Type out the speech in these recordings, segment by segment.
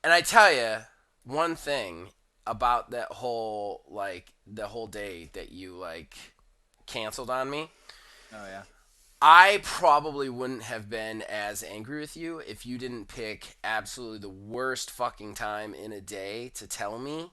And I tell you one thing about that whole the whole day that you canceled on me. Oh yeah. I probably wouldn't have been as angry with you if you didn't pick absolutely the worst fucking time in a day to tell me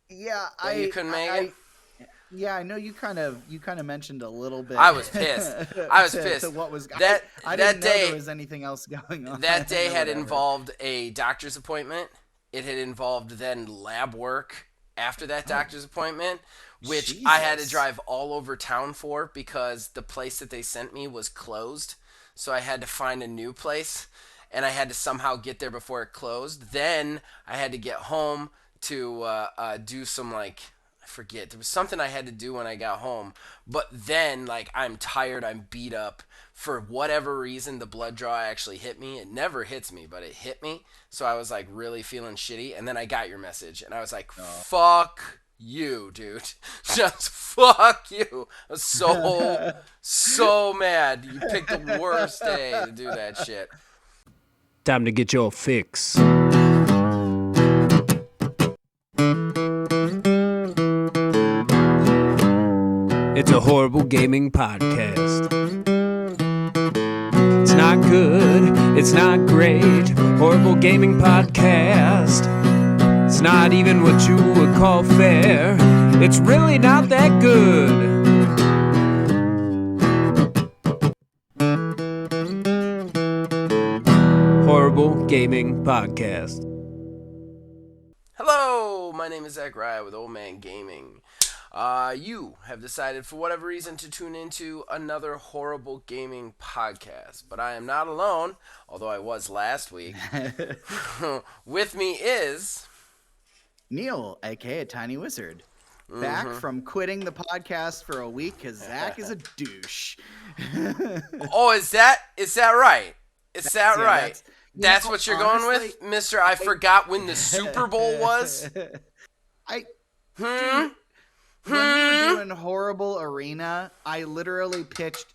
Yeah, that you couldn't make it. yeah, I know you kind of mentioned a little bit I was pissed. I was to pissed. what was That I didn't that know there day was anything else going on that day or had whatever. involved a doctor's appointment. It had involved then lab work after that Oh, doctor's appointment, which I had to Jesus. drive all over town for because the place that they sent me was closed. So I had to find a new place and I had to somehow get there before it closed. Then I had to get home to do some I forget. There was something I had to do when I got home. But then, I'm tired, I'm beat up. For whatever reason, the blood draw actually hit me. It never hits me, but it hit me. So I was really feeling shitty. And then I got your message, and I was like, Oh. fuck you, dude. Just fuck you. I was so mad. You picked the worst day to do that shit. Time to get your fix. It's a horrible gaming podcast. It's not good, it's not great. Horrible gaming podcast. It's not even what you would call fair. It's really not that good. Horrible Gaming Podcast. Hello, my name is Zach Rye with Old Man Gaming. You have decided for whatever reason to tune into another horrible gaming podcast, but I am not alone, although I was last week. With me is Neil, aka Tiny Wizard, back from quitting the podcast for a week because Zach is a douche. Oh, is that right? Is that Yeah, right? That's what you're going honestly, with, Mister? I forgot when the Super Bowl was. I Hmm. dude, when we were doing horrible arena, I literally pitched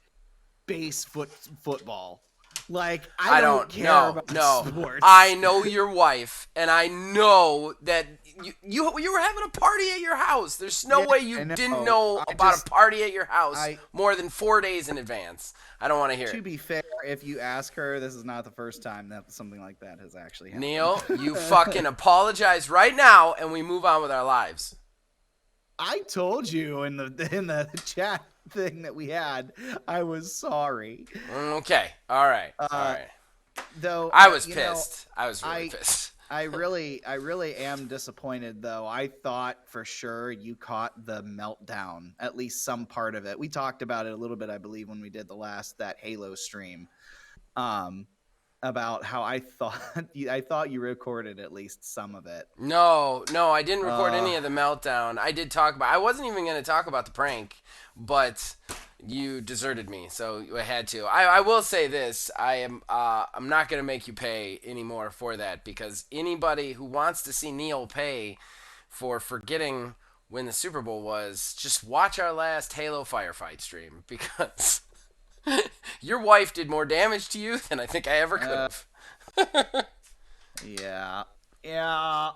football. Like I I don't don't care know. about No, sports. I know your wife, and I know that you were having a party at your house. There's no Yeah, way you I didn't know. know I about a just party at your house I more than 4 days in advance. I don't want to hear To it. be fair, if you ask her, this is not the first time that something like that has actually happened. Neil, you fucking apologize right now, and we move on with our lives. I told you in the chat thing that we had, I was sorry. Okay, all right, all Uh, right. though, I was you know, pissed. I was really I pissed. I really am disappointed though. I thought for sure you caught the meltdown, at least some part of it. We talked about it a little bit, I believe, when we did that Halo stream. Um, about how I thought I thought you recorded at least some of it. No, no, I didn't record Uh, any of the meltdown. I did talk about. I wasn't even going to talk about the prank, but you deserted me, so I had to. I will say this: I'm not going to make you pay anymore for that because anybody who wants to see Neil pay for forgetting when the Super Bowl was, just watch our last Halo firefight stream because your wife did more damage to you than I think I ever could uh, have. yeah, yeah.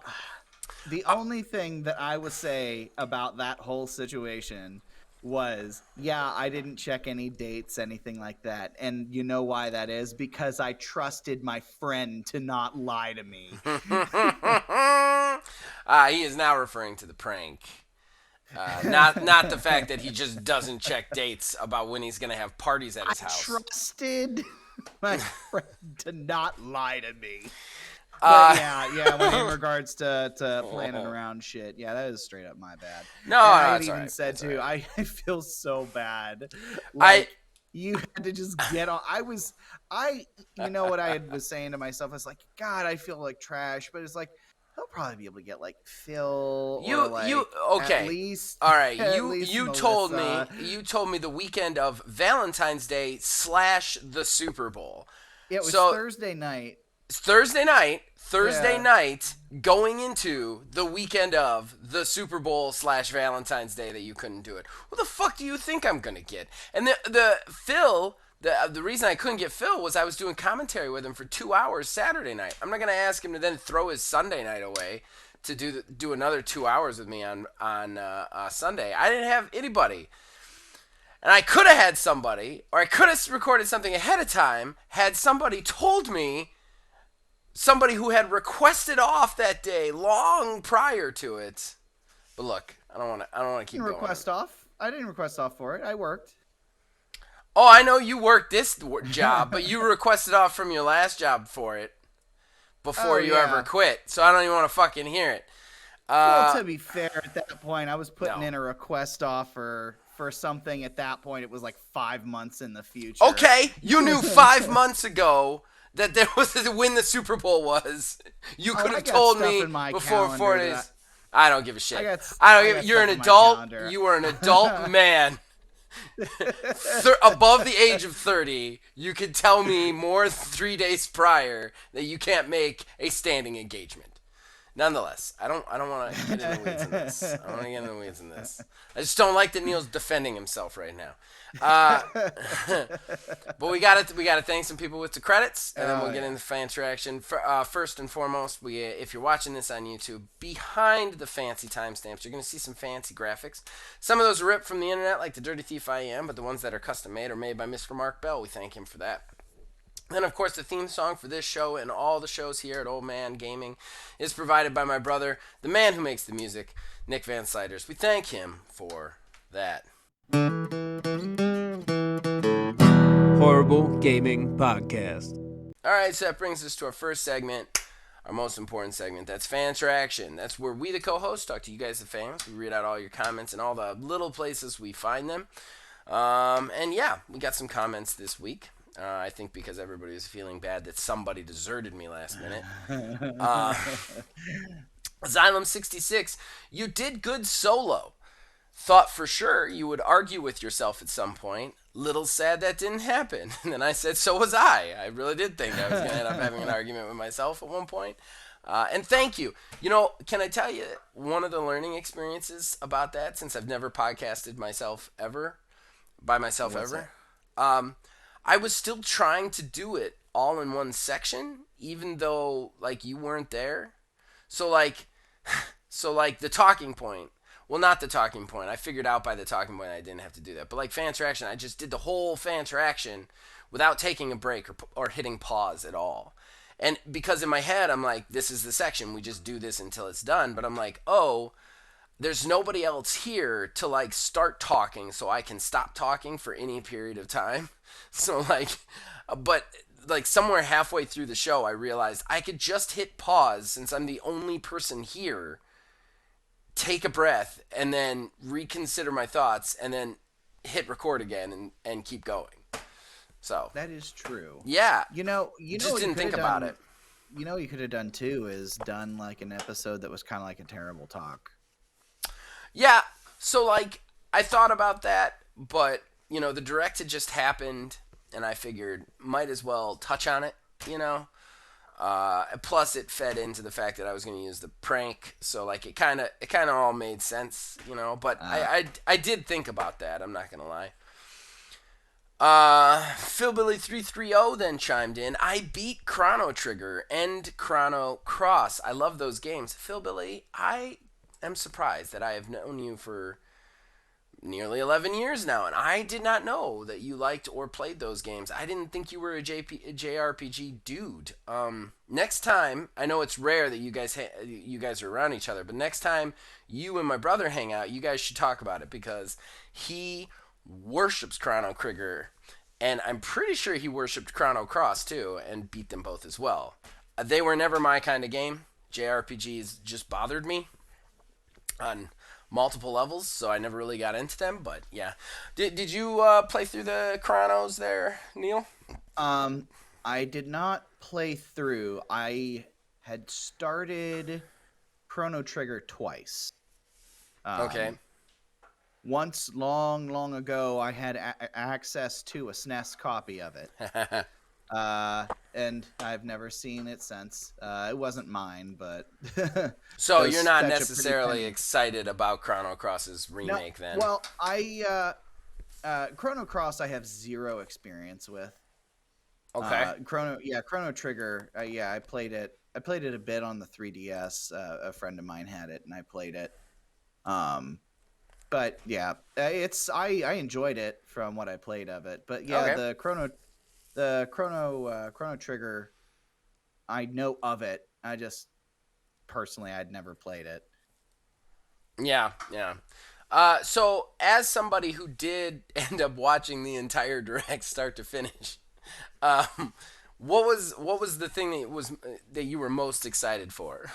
The only thing that I would say about that whole situation was, yeah, I didn't check any dates, anything like that. And you know why that is? Because I trusted my friend to not lie to me. He is now referring to the prank. Not the fact that he just doesn't check dates about when he's gonna have parties at I his house. trusted my friend to not lie to me. But Uh, yeah, when in regards to planning around shit, yeah, that is straight up my bad. no, And I no, had it's all even right. said It's all too, right. I feel so bad. I Like you had to just get on. I you know what was saying to myself? I was like, God, I feel like trash, but it's like he'll probably be able to get like Phil or you like at okay? least All right, at you least you told me Melissa. the weekend of Valentine's Day slash the Super Bowl. Yeah, it was So Thursday night. Thursday Yeah. night, going into the weekend of the Super Bowl slash Valentine's Day that you couldn't do it. What the fuck do you think I'm gonna get? And the Phil The reason I couldn't get Phil was I was doing commentary with him for 2 hours Saturday night. I'm not gonna ask him to then throw his Sunday night away to do another 2 hours with me on Sunday. I didn't have anybody, and I could have had somebody, or I could have recorded something ahead of time. Had somebody told me, somebody who had requested off that day long prior to it. But look, I don't want to keep going. Request off? I didn't request off for it. I worked. Oh, I know you worked this job, but you requested off from your last job for it before you ever quit. So I don't even want to fucking hear it. Well, to be fair, at that point, I was putting No. in a request offer for something. At that point, it was like 5 months in the future. Okay, you knew 5 months ago that there was when the Super Bowl was. You could have told me before 4 days. I don't give a shit. You're an adult. You are an adult man. Above the age of 30, you could tell me more 3 days prior that you can't make a standing engagement. Nonetheless, I don't want to get in the weeds in this. I don't want to get in the weeds in this. I just don't like that Neil's defending himself right now. But we gotta thank some people with the credits, and then we'll get into fan interaction. First and foremost, if you're watching this on YouTube, behind the fancy timestamps, you're gonna see some fancy graphics. Some of those are ripped from the internet, like the Dirty Thief I Am, but the ones that are custom made are made by Mr. Mark Bell. We thank him for that. And of course, the theme song for this show and all the shows here at Old Man Gaming is provided by my brother, the man who makes the music, Nick Van Siders. We thank him for that. Horrible Gaming Podcast. All right, so that brings us to our first segment, our most important segment. That's fan interaction. That's where we, the co-hosts, talk to you guys, the fans. We read out all your comments and all the little places we find them. And yeah, we got some comments this week. I think because everybody was feeling bad that somebody deserted me last minute. Xylem66, you did good solo. Thought for sure you would argue with yourself at some point. Little sad that didn't happen. And then I said, so was I. I really did think I was going to end up having an argument with myself at one point. And thank you. You know, can I tell you one of the learning experiences about that, since I've never podcasted by myself ever? I was still trying to do it all in one section, even though, like, you weren't there. So like the talking point. Well, not the talking point. I figured out by the talking point I didn't have to do that. But like fan interaction, I just did the whole fan interaction without taking a break or hitting pause at all. And because in my head, I'm like, this is the section. We just do this until it's done. But I'm like, oh, there's nobody else here to like start talking so I can stop talking for any period of time. So but somewhere halfway through the show, I realized I could just hit pause since I'm the only person here, take a breath, and then reconsider my thoughts, and then hit record again and keep going. So that is true. Yeah. You know, just didn't think about it. You know what you could have done too is done like an episode that was kind of like a terrible talk. Yeah. So I thought about that, but the direct had just happened, and I figured might as well touch on it, Plus, it fed into the fact that I was going to use the prank, so it kind of all made sense, But I did think about that. I'm not going to lie. Philbilly330 then chimed in. I beat Chrono Trigger and Chrono Cross. I love those games. Philbilly, I am surprised that I have known you for nearly 11 years now, and I did not know that you liked or played those games. I didn't think you were a JRPG dude. Next time, I know it's rare that you guys are around each other, but next time you and my brother hang out, you guys should talk about it, because he worships Chrono Trigger, and I'm pretty sure he worshipped Chrono Cross too, and beat them both as well. They were never my kind of game. JRPGs just bothered me on multiple levels, so I never really got into them. But yeah, did you play through the Chronos there, Neil? I did not play through. I had started Chrono Trigger twice. Okay. Once long ago, I had access to a SNES copy of it. And I've never seen it since. It wasn't mine, but... So you're not necessarily excited about Chrono Cross's remake then? Well, Chrono Cross I have zero experience with. Okay. Chrono Trigger. Yeah, I played it. I played it a bit on the 3DS. A friend of mine had it, and I played it. Um, but yeah, it's I enjoyed it from what I played of it. But yeah, Okay. the Chrono Trigger. I know of it. I just personally I'd never played it. Yeah, yeah. So as somebody who did end up watching the entire direct start to finish, um, what was the thing that you were most excited for?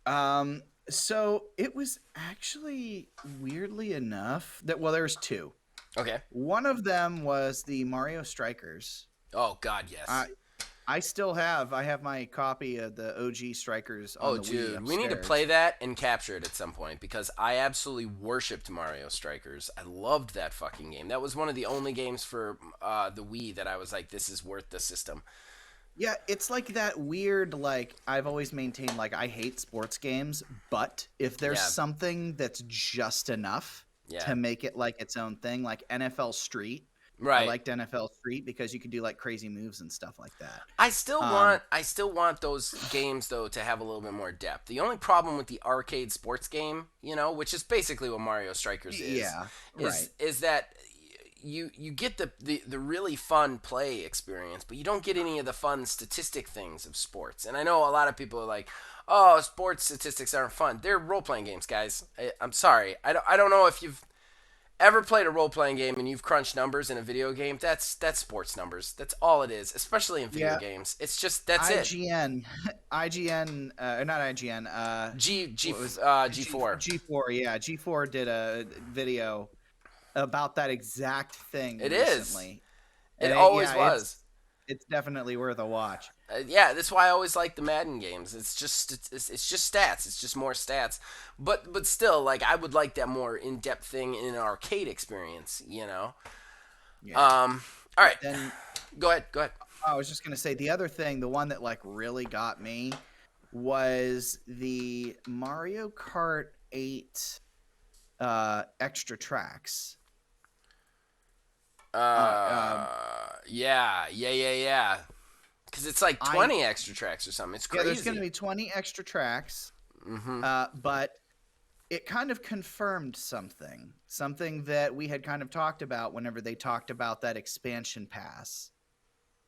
Um, so it was actually weirdly enough that there's two. Okay. One of them was the Mario Strikers. Oh God, yes. I I have my copy of the OG Strikers on Oh, the Wii dude, we need to play upstairs. that and capture it at some point because I absolutely worshipped Mario Strikers. I loved that fucking game. That was one of the only games for the Wii that I was like, this is worth the system. Yeah, it's like that weird, like I've always maintained, like I hate sports games, but if there's Yeah, something that's just enough yeah, to make it like its own thing, like NFL Street. I right. liked NFL Street because you could do like crazy moves and stuff like that. I Um, I still want those games though to have a little bit more depth. The only problem with the arcade sports game, which is basically what Mario Strikers yeah, right. is that you get the really fun play experience, but you don't get any of the fun statistic things of sports. And I know a lot of people are like, "Oh, sports statistics aren't fun. They're role playing games, guys." I'm sorry. I don't know if you've ever played a role playing game and you've crunched numbers in a video game. That's sports numbers. That's all it is, especially in video Yeah, games. It's just that's it. IGN, IGN, or not IGN. What was G4. G4? Yeah, G4 did a video about that exact thing It is. recently, It and always yeah, was. it's definitely worth a watch. Yeah, that's why I always like the Madden games. It's just stats. It's just more stats. But still, like I would like that more in depth thing in an arcade experience. Yeah. All right, Then go ahead. Go ahead. I was just gonna say the other thing, the one that like really got me was the Mario Kart 8 extra tracks. Uh, um, Yeah. Because it's like I 20 extra tracks or something. It's Yeah, there's going to crazy. be 20 extra tracks, Mm-hmm. but it kind of confirmed something that we had kind of talked about whenever they talked about that expansion pass.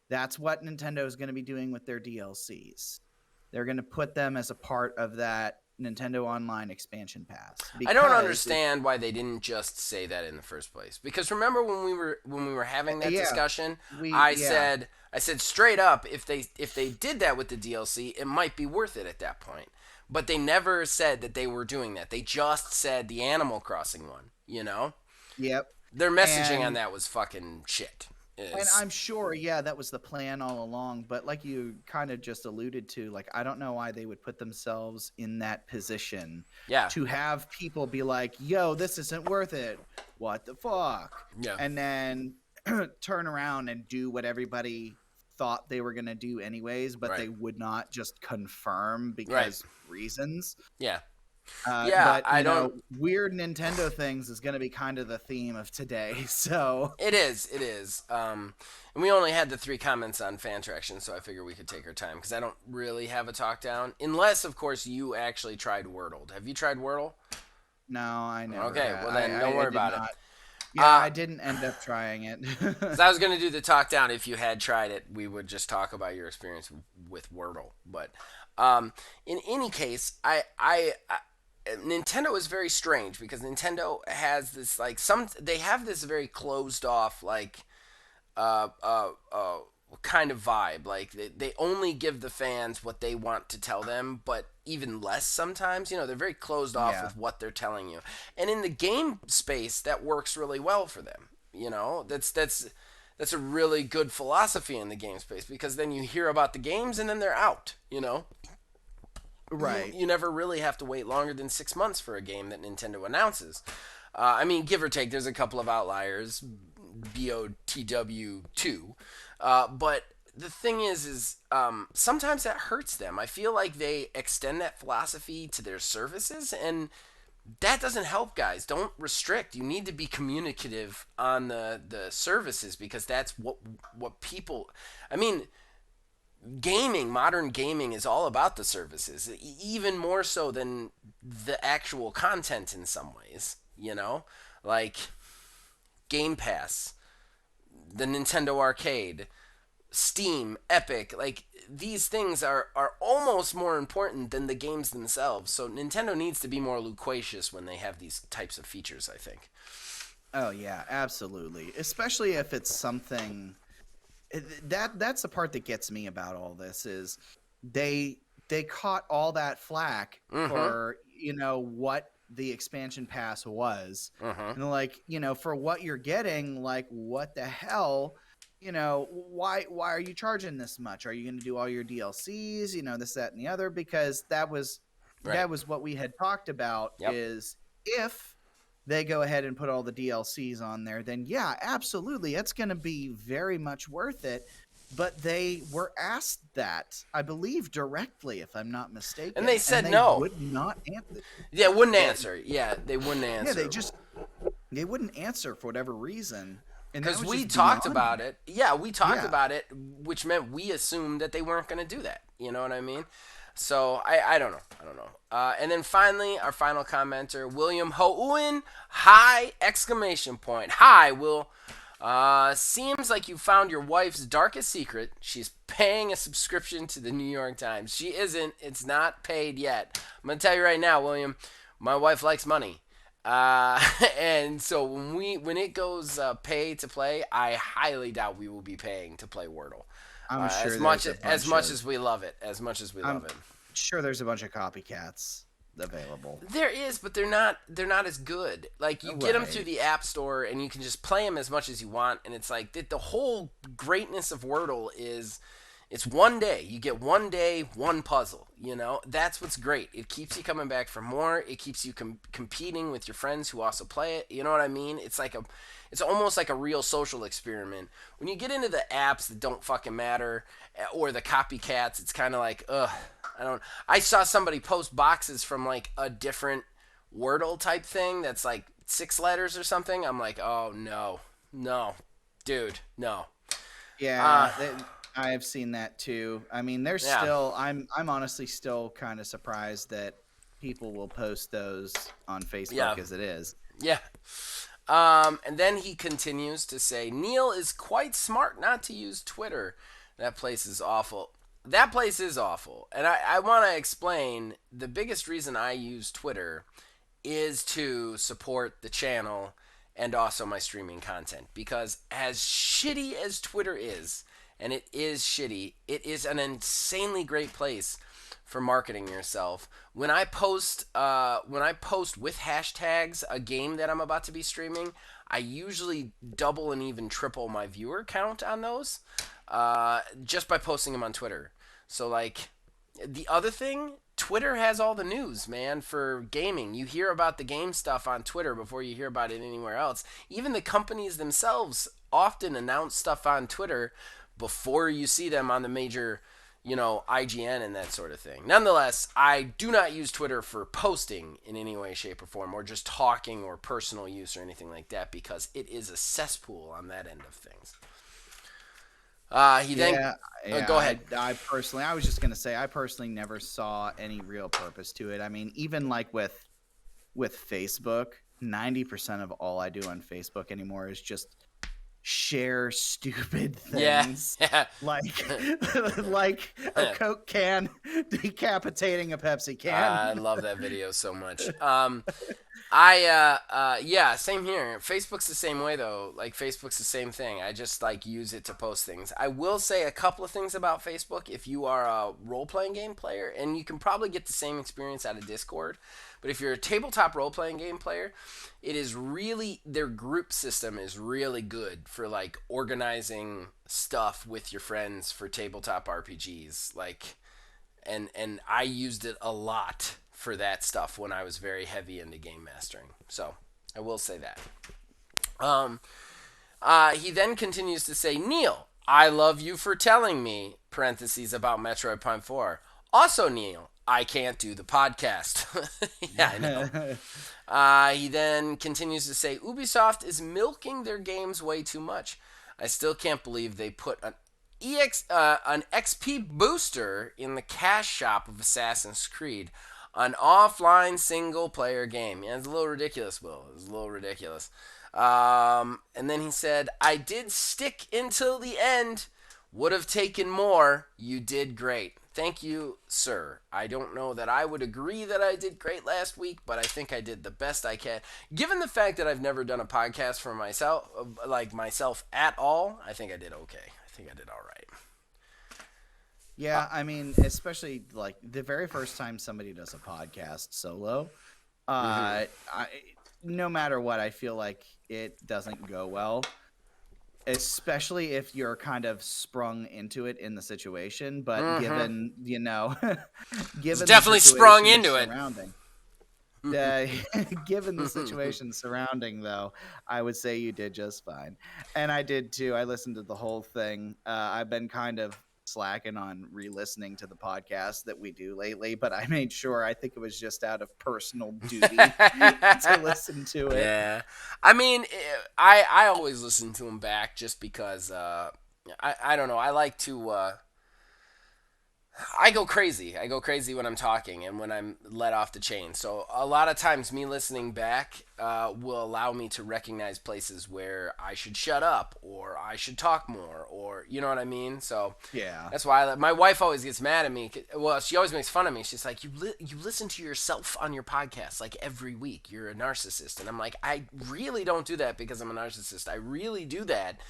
That's what Nintendo is going to be doing with their DLCs. They're going to put them as a part of that Nintendo Online expansion pass I don't because understand why they didn't just say that in the first place. Because remember when we were having that yeah, discussion, we I yeah, said I said straight up if they did that with the DLC, it might be worth it at that point. But they never said that they were doing that. They just said the Animal Crossing one. yep. Their messaging on And that was fucking shit. And Is I'm sure, yeah, that was the plan all along. But like you kind of just alluded to, like, I don't know why they would put themselves in that position Yeah. to have people be like, yo, this isn't worth it. What the fuck? Yeah. And then turn around and do what everybody thought they were going to do anyways, but Right. they would not just confirm Right. because reasons. Yeah. Yeah, But, I don't. weird Nintendo things is going to be kind of the theme of today. So. It is. It is. And we only had the 3 comments on fan traction, so I figure we could take our time because I don't really have a talk down, unless of course you actually tried Wordle. Have you tried Wordle? No, I never. Okay, well then don't I worry did about it. not. Yeah, I didn't end up trying it. Because I was gonna do the talk down. If you had tried it, we would just talk about your experience with Wordle. But in any case, I Nintendo is very strange because Nintendo has this like they have this very closed off like uh, uh, uh, kind of vibe. Like they only give the fans what they want to tell them, but even less sometimes. They're very closed off Yeah, with what they're telling you. And in the game space, that works really well for them. That's a really good philosophy in the game space because then you hear about the games and then they're out. You right. you never really have to wait longer than 6 months for a game that Nintendo announces. I mean, give or take, there's a couple of outliers, BOTW2. But the thing is sometimes that hurts them. I feel like they extend that philosophy to their services, and that doesn't help, guys. Don't restrict. You need to be communicative on the services, because that's what people. I mean, gaming, modern gaming, is all about the services, even more so than the actual content in some ways. Like Game Pass, the Nintendo Arcade, Steam, Epic, like these things are almost more important than the games themselves. So Nintendo needs to be more loquacious when they have these types of features, I think. Oh yeah, absolutely. Especially if it's something that's the part that gets me about all this is they they caught all that flack Mm-hmm. for what the expansion pass was, Mm-hmm. and they're like, for what you're getting, like what the hell, why are you charging this much? Are you going to do all your DLCs, this, that, and the other? Because Right. that was what we had talked about, Yep. is if they go ahead and put all the DLCs on there, then yeah, absolutely, it's going to be very much worth it. But they were asked that, I believe, directly, if I'm not And they mistaken, and said they no. would not answer. Yeah, wouldn't They, answer. Yeah, they wouldn't yeah, answer. they wouldn't answer for whatever reason, and that Because was we just talked beyond about me. it. Yeah, we talked Yeah, about it, which meant we assumed that they weren't going to do that. You know what I mean? So I don't know. I don't know. And then finally, our final commenter, William Houen, hi, exclamation point. Hi, Will. Seems like you found your wife's darkest secret. She's paying a subscription to the New York Times. She isn't. It's not paid yet. I'm going to tell you right now, William, my wife likes money. Uh, and so when it goes pay to play, I highly doubt we will be paying to play Wordle. I'm As sure much there's a as bunch much of as we love it, as much as we love I'm it. sure there's a bunch of copycats available. There is, but they're not as good. Like you get them through Right. the app store, and you can just play them as much as you want. And it's like the whole greatness of Wordle is it's one day. You get one day, one puzzle. That's what's great. It keeps you coming back for more. It keeps you competing with your friends who also play it. You know what I mean? It's almost like a real social experiment. When you get into the apps that don't fucking matter, or the copycats, it's kind of like, ugh. I saw somebody post boxes from like a different Wordle type thing that's like 6 letters or something. I'm like, oh no, no, dude, no. Uh, Yeah, I have seen that too. I mean, there's yeah, still I'm honestly still kind of surprised that people will post those on yeah, Facebook as it is. yeah. And then he continues to say, Neil is quite smart not to use Twitter. That place is awful. That place is awful. And I want to explain the biggest reason I use Twitter is to support the channel and also my streaming content. Because as shitty as Twitter is, and it is shitty, it is an insanely great place for marketing yourself. When I post with hashtags a game that I'm about to be streaming, I usually double and even triple my viewer count on those, just by posting them on Twitter. So like the other thing, Twitter has all the news, man, for gaming. You hear about the game stuff on Twitter before you hear about it anywhere else. Even the companies themselves often announce stuff on Twitter before you see them on the major, IGN and that sort of thing. Nonetheless, I do not use Twitter for posting in any way, shape, or form, or just talking or personal use or anything like that, because it is a cesspool on that end of things. He then, Yeah, yeah. go ahead. I personally, I was just gonna say, I personally never saw any real purpose to it. I mean, even like with Facebook, 90% of all I do on Facebook anymore is just share stupid Yeah, things, yeah. like like a Coke can decapitating a Pepsi can. I love that video so much. Yeah, same here. Facebook's the same way though. Like Facebook's the same thing. I just like use it to post things. I will say a couple of things about Facebook if you are a role-playing game player, and you can probably get the same experience out of Discord. But if you're a tabletop role-playing game player, it is really their group system is really good for like organizing stuff with your friends for tabletop RPGs. Like and I used it a lot for that stuff when I was very heavy into game mastering. So I will say that. Um, he then continues to say, Neil, I love you for telling me, parentheses, about Metroid Prime 4. Also, Neil, I can't do the podcast. Yeah, I know. He then continues to say Ubisoft is milking their games way too much. I still can't believe they put an XP booster in the cash shop of Assassin's Creed, an offline single player game. Yeah, it's a little ridiculous, Will. It's a little ridiculous. And then he said, I did stick until the end. Would have taken more. You did great. Thank you, sir. I don't know that I would agree that I did great last week, but I think I did the best I can. Given the fact that I've never done a podcast for myself, like myself at all, I think I did okay. I think I did all right. Yeah, I mean, especially like the very first time somebody does a podcast solo, no matter what, I feel like it doesn't go well, especially if you're kind of sprung into it in the situation. But given, It's given the definitely sprung situation into it. surrounding, given the situation surrounding, though, I would say you did just fine. And I did too. I listened to the whole thing. I've been kind of slacking on re-listening to the podcast that we do lately, but I made sure, I think it was just out of personal duty to listen to it. Yeah, I mean, I always listen to them back just because I don't know. I like to I go crazy. I go crazy when I'm talking and when I'm let off the chain. So a lot of times, me listening back will allow me to recognize places where I should shut up or I should talk more, or you know what I mean. So Yeah. that's why my wife always gets mad at me. Well, she always makes fun of me. She's like, you listen to yourself on your podcast like every week. You're a narcissist, and I'm like, I really don't do that because I'm a narcissist. I really do that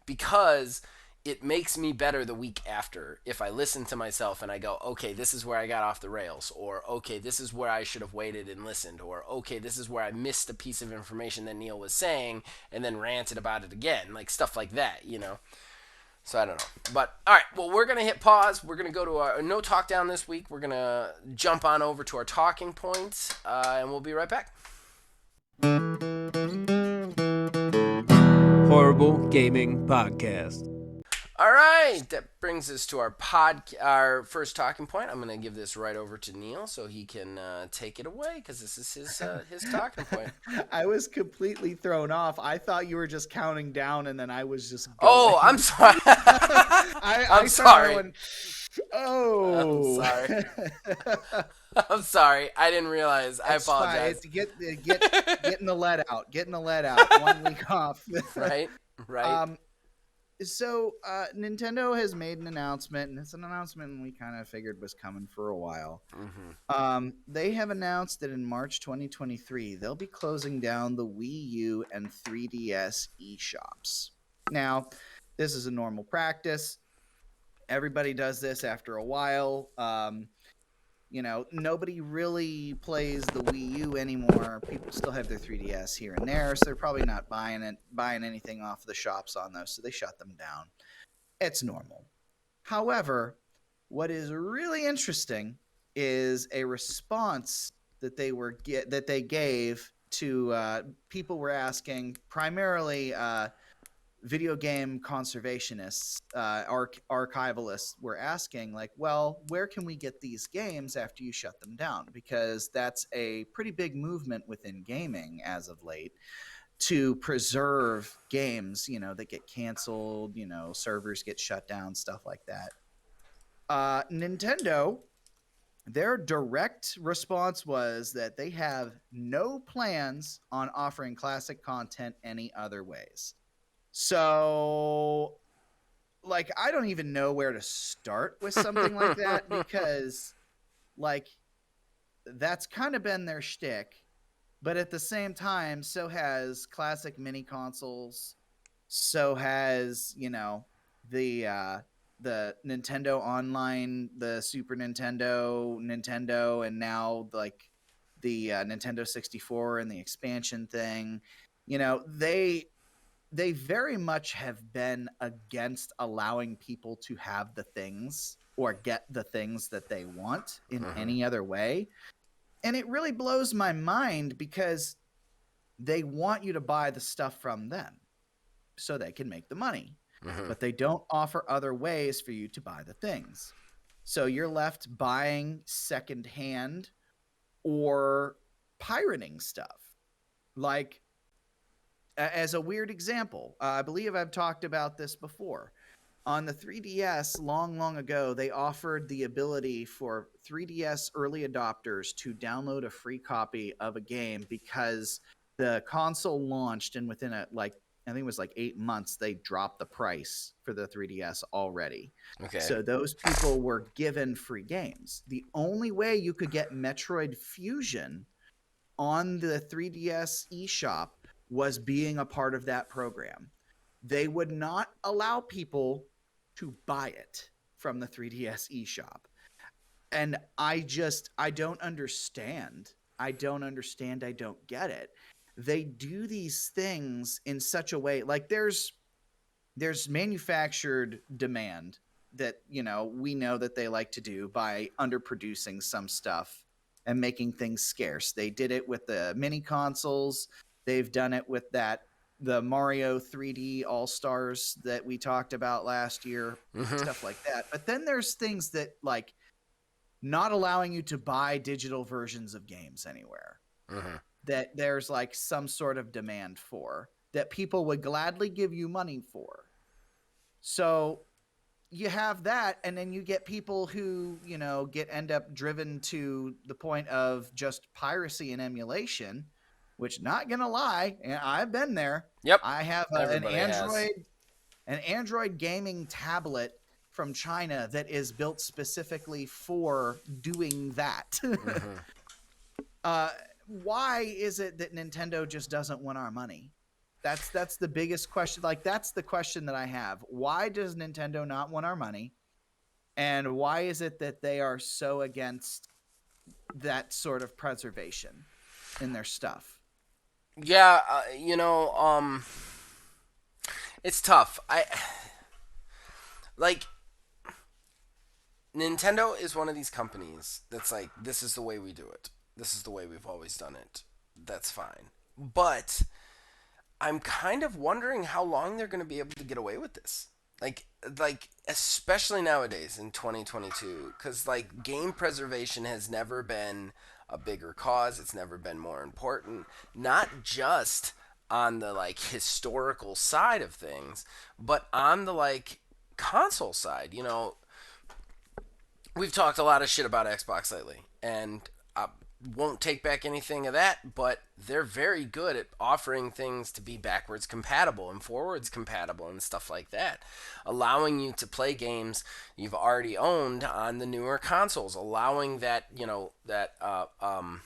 because it makes me better the week after if I listen to myself and I go, okay, this is where I got off the rails, or okay, this is where I should have waited and listened, or okay, this is where I missed a piece of information that Neil was saying and then ranted about it again, like stuff like that, you know. So I don't know. But all right, well, we're going to hit pause. We're going to go to our no talk down this week. We're going to jump on over to our talking points, and we'll be right back. Horrible Gaming Podcast. All right, that brings us to our first talking point. I'm going to give this right over to Neil so he can take it away because this is his talking point. I was completely thrown off. I thought you were just counting down, and then I was just going. Oh, I'm sorry. I'm sorry. Going, oh, I'm sorry. I'm sorry. I didn't realize. I apologize. It's getting the lead out. Getting the lead out. 1 week off. Right. So Nintendo has made an announcement, and it's an announcement we kind of figured was coming for a while. They have announced that in March 2023, they'll be closing down the Wii U and 3DS eShops. Now, this is a normal practice. Everybody does this after a while. Nobody really plays the Wii U anymore. People still have their 3DS here and there, so they're probably not buying anything off the shops on those, so they shut them down. It's normal. However, what is really interesting is a response that they gave to people were asking, primarily video game conservationists, archivalists were asking, like, well, where can we get these games after you shut them down? Because that's a pretty big movement within gaming as of late, to preserve games, that get canceled, servers get shut down, stuff like that. Nintendo, their direct response was that they have no plans on offering classic content any other ways. So, like, I don't even know where to start with something like that, because, like, that's kind of been their shtick. But at the same time, so has classic mini consoles. So has, the Nintendo Online, the Super Nintendo, and now, like, the Nintendo 64 and the expansion thing. They very much have been against allowing people to have the things or get the things that they want in any other way. And it really blows my mind, because they want you to buy the stuff from them so they can make the money. But they don't offer other ways for you to buy the things. So you're left buying secondhand or pirating stuff. Like, as a weird example, I believe I've talked about this before. On the 3DS, long ago, they offered the ability for 3DS early adopters to download a free copy of a game because the console launched, and within I think it was like 8 months, they dropped the price for the 3DS already. Okay. So those people were given free games. The only way you could get Metroid Fusion on the 3DS eShop was being a part of that program. They would not allow people to buy it from the 3DS eShop. And I don't understand. I don't understand. I don't get it. They do these things in such a way, like there's manufactured demand that, we know that they like to do by underproducing some stuff and making things scarce. They did it with the mini consoles. They've done it with the Mario 3D All-Stars that we talked about last year, Mm-hmm. stuff like that. But then there's things that, like, not allowing you to buy digital versions of games anywhere, Mm-hmm. that there's like some sort of demand for, that people would gladly give you money for. So you have that, and then you get people who, end up driven to the point of just piracy and emulation, which, not gonna lie, and I've been there. Yep. I have Everybody has. an Android gaming tablet from China that is built specifically for doing that. Mm-hmm. Why is it that Nintendo just doesn't want our money? That's the biggest question. Like, that's the question that I have. Why does Nintendo not want our money? And why is it that they are so against that sort of preservation in their stuff? Yeah, it's tough. I like Nintendo is one of these companies that's like, this is the way we do it. This is the way we've always done it. That's fine. But I'm kind of wondering how long they're going to be able to get away with this. Like especially nowadays in 2022, cuz like game preservation has never been a bigger cause. It's never been more important. Not just on the like historical side of things, but on the like console side. We've talked a lot of shit about Xbox lately, and I won't take back anything of that, but they're very good at offering things to be backwards compatible and forwards compatible and stuff like that, allowing you to play games you've already owned on the newer consoles, allowing that, what am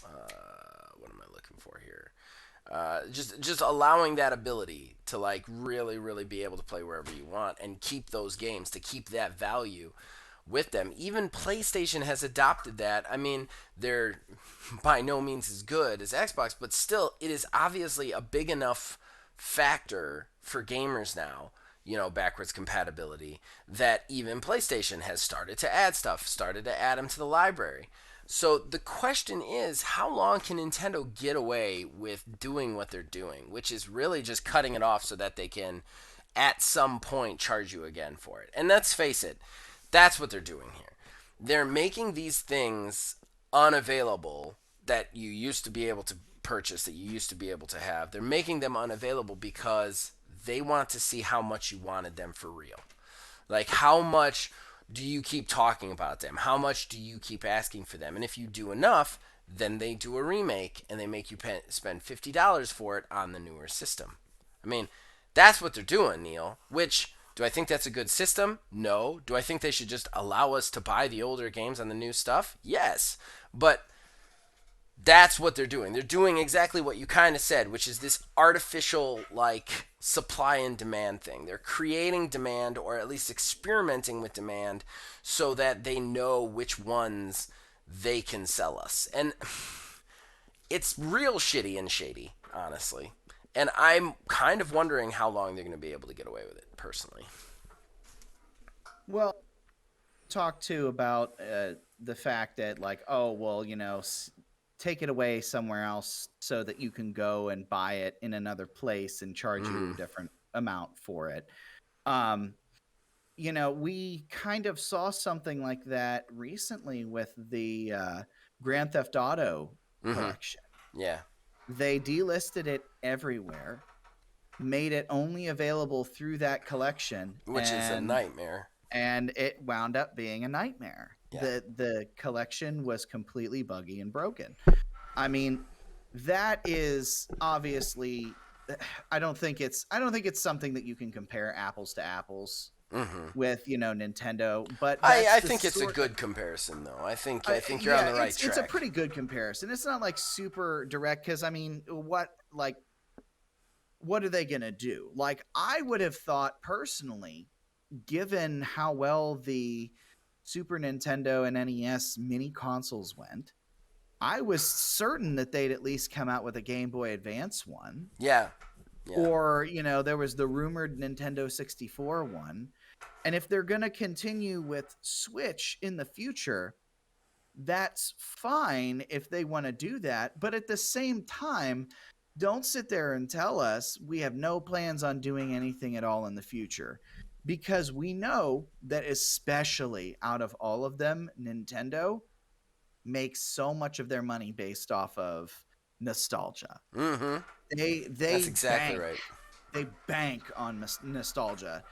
I looking for here? Just allowing that ability to like really be able to play wherever you want and keep those games, to keep that value with them. Even PlayStation has adopted that. I mean, they're by no means as good as Xbox, but still, it is obviously a big enough factor for gamers now, backwards compatibility, that even PlayStation has started to add stuff, started to add them to the library. So the question is, how long can Nintendo get away with doing what they're doing, which is really just cutting it off so that they can, at some point, charge you again for it? And let's face it, that's what they're doing here. They're making these things unavailable that you used to be able to purchase, that you used to be able to have. They're making them unavailable because they want to see how much you wanted them for real. Like, how much do you keep talking about them? How much do you keep asking for them? And if you do enough, then they do a remake and they make you spend $50 for it on the newer system. I mean, that's what they're doing, Neil. Which, do I think that's a good system? No. Do I think they should just allow us to buy the older games on the new stuff? Yes. But that's what they're doing. They're doing exactly what you kind of said, which is this artificial, like, supply and demand thing. They're creating demand, or at least experimenting with demand, so that they know which ones they can sell us. And it's real shitty and shady, honestly. And I'm kind of wondering how long they're going to be able to get away with it, personally. Well, talk too about the fact that, like, oh well, take it away somewhere else so that you can go and buy it in another place and charge you a Mm-hmm. different amount for it. Um, we kind of saw something like that recently with the Grand Theft Auto Mm-hmm. collection. Yeah. They delisted it everywhere, made it only available through that collection, Which is a and nightmare. it wound up being a nightmare. Yeah. The collection was completely buggy and broken. I mean, that is obviously I don't think it's something that you can compare apples to apples Mm-hmm. with, Nintendo, but I that's I the think it's a sort good comparison though. I think you're on yeah, the right it's a track. pretty good comparison. It's not like super direct cuz I mean, what are they going to do? Like I would have thought personally, given how well the Super Nintendo and NES mini consoles went, I was certain that they'd at least come out with a Game Boy Advance one. Yeah. Yeah. Or, there was the rumored Nintendo 64 one. And if they're going to continue with Switch in the future, that's fine if they want to do that. But at the same time, don't sit there and tell us we have no plans on doing anything at all in the future. Because we know that, especially out of all of them, Nintendo makes so much of their money based off of nostalgia. Mm-hmm. They That's they exactly bank right. they bank on nostalgia.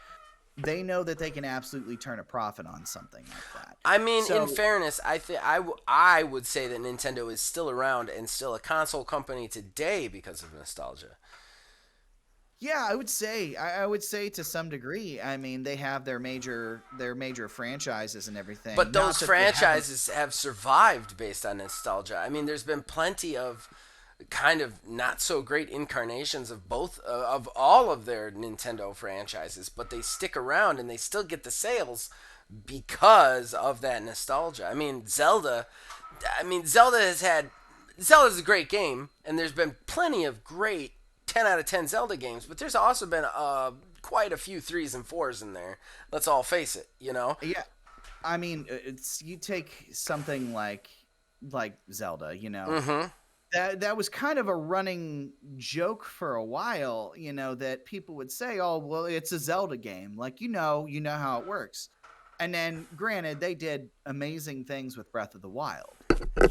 They know that they can absolutely turn a profit on something like that. I mean, in So fairness, I would say that Nintendo is still around and still a console company today because of nostalgia. yeah, I would say to some degree. I mean, they have their major franchises and everything. But Not those that they haven't. franchises have survived based on nostalgia. I mean, there's been plenty of kind of not so great incarnations of both of all of their Nintendo franchises, but they stick around and they still get the sales because of that nostalgia. I mean, Zelda has had Zelda's a great game, and there's been plenty of great 10 out of 10 Zelda games, but there's also been quite a few threes and fours in there. Let's all face it, you know. Yeah, I mean, it's you take something like Zelda. Mm-hmm. That was kind of a running joke for a while, that people would say, "Oh, well, it's a Zelda game." Like, you know how it works. And then granted, they did amazing things with Breath of the Wild.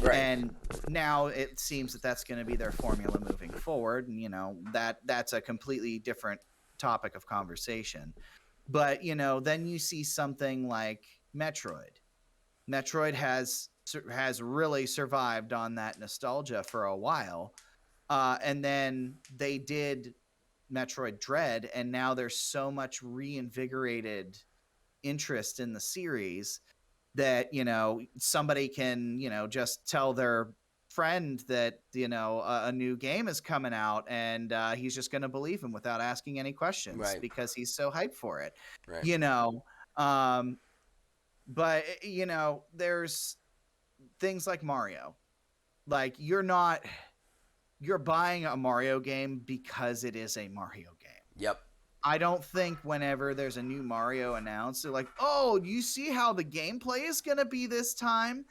Right. And now it seems that that's going to be their formula moving forward, and that's a completely different topic of conversation. But, then you see something like Metroid. Metroid has really survived on that nostalgia for a while. And then they did Metroid Dread, and now there's so much reinvigorated interest in the series that somebody can just tell their friend that a new game is coming out, and he's just going to believe him without asking any questions Right. because he's so hyped for it. Right. You know, um, but there's things like Mario. Like you're buying a Mario game because it is a Mario game. Yep. I don't think whenever there's a new Mario announced, they're like, "Oh, you see how the gameplay is going to be this time?"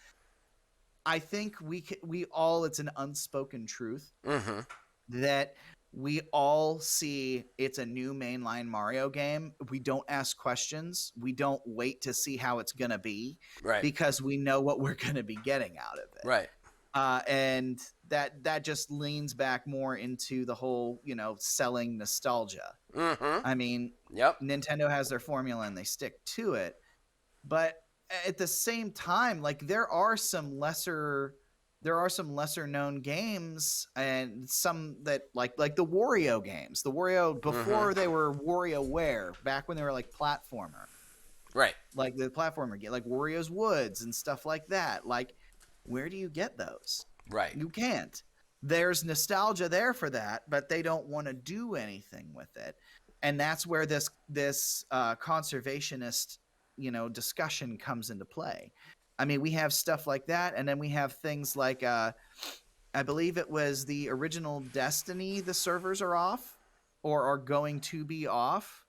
I think we all it's an unspoken truth Mm-hmm. that we all see it's a new mainline Mario game. We don't ask questions. We don't wait to see how it's going to be Right. because we know what we're going to be getting out of it. Right. And that just leans back more into the whole, selling nostalgia. Mm-hmm. I mean, Yep. Nintendo has their formula and they stick to it. But at the same time, like there are some lesser known games and some that like the Wario games. The Wario before Mm-hmm. they were WarioWare, back when they were like platformer. Right. Like the platformer game, like Wario's Woods and stuff like that. Like, where do you get those? Right. You can't. There's nostalgia there for that, but they don't want to do anything with it, and that's where this conservationist discussion comes into play. I mean, we have stuff like that, and then we have things like I believe it was the original Destiny. The servers are off, or are going to be off.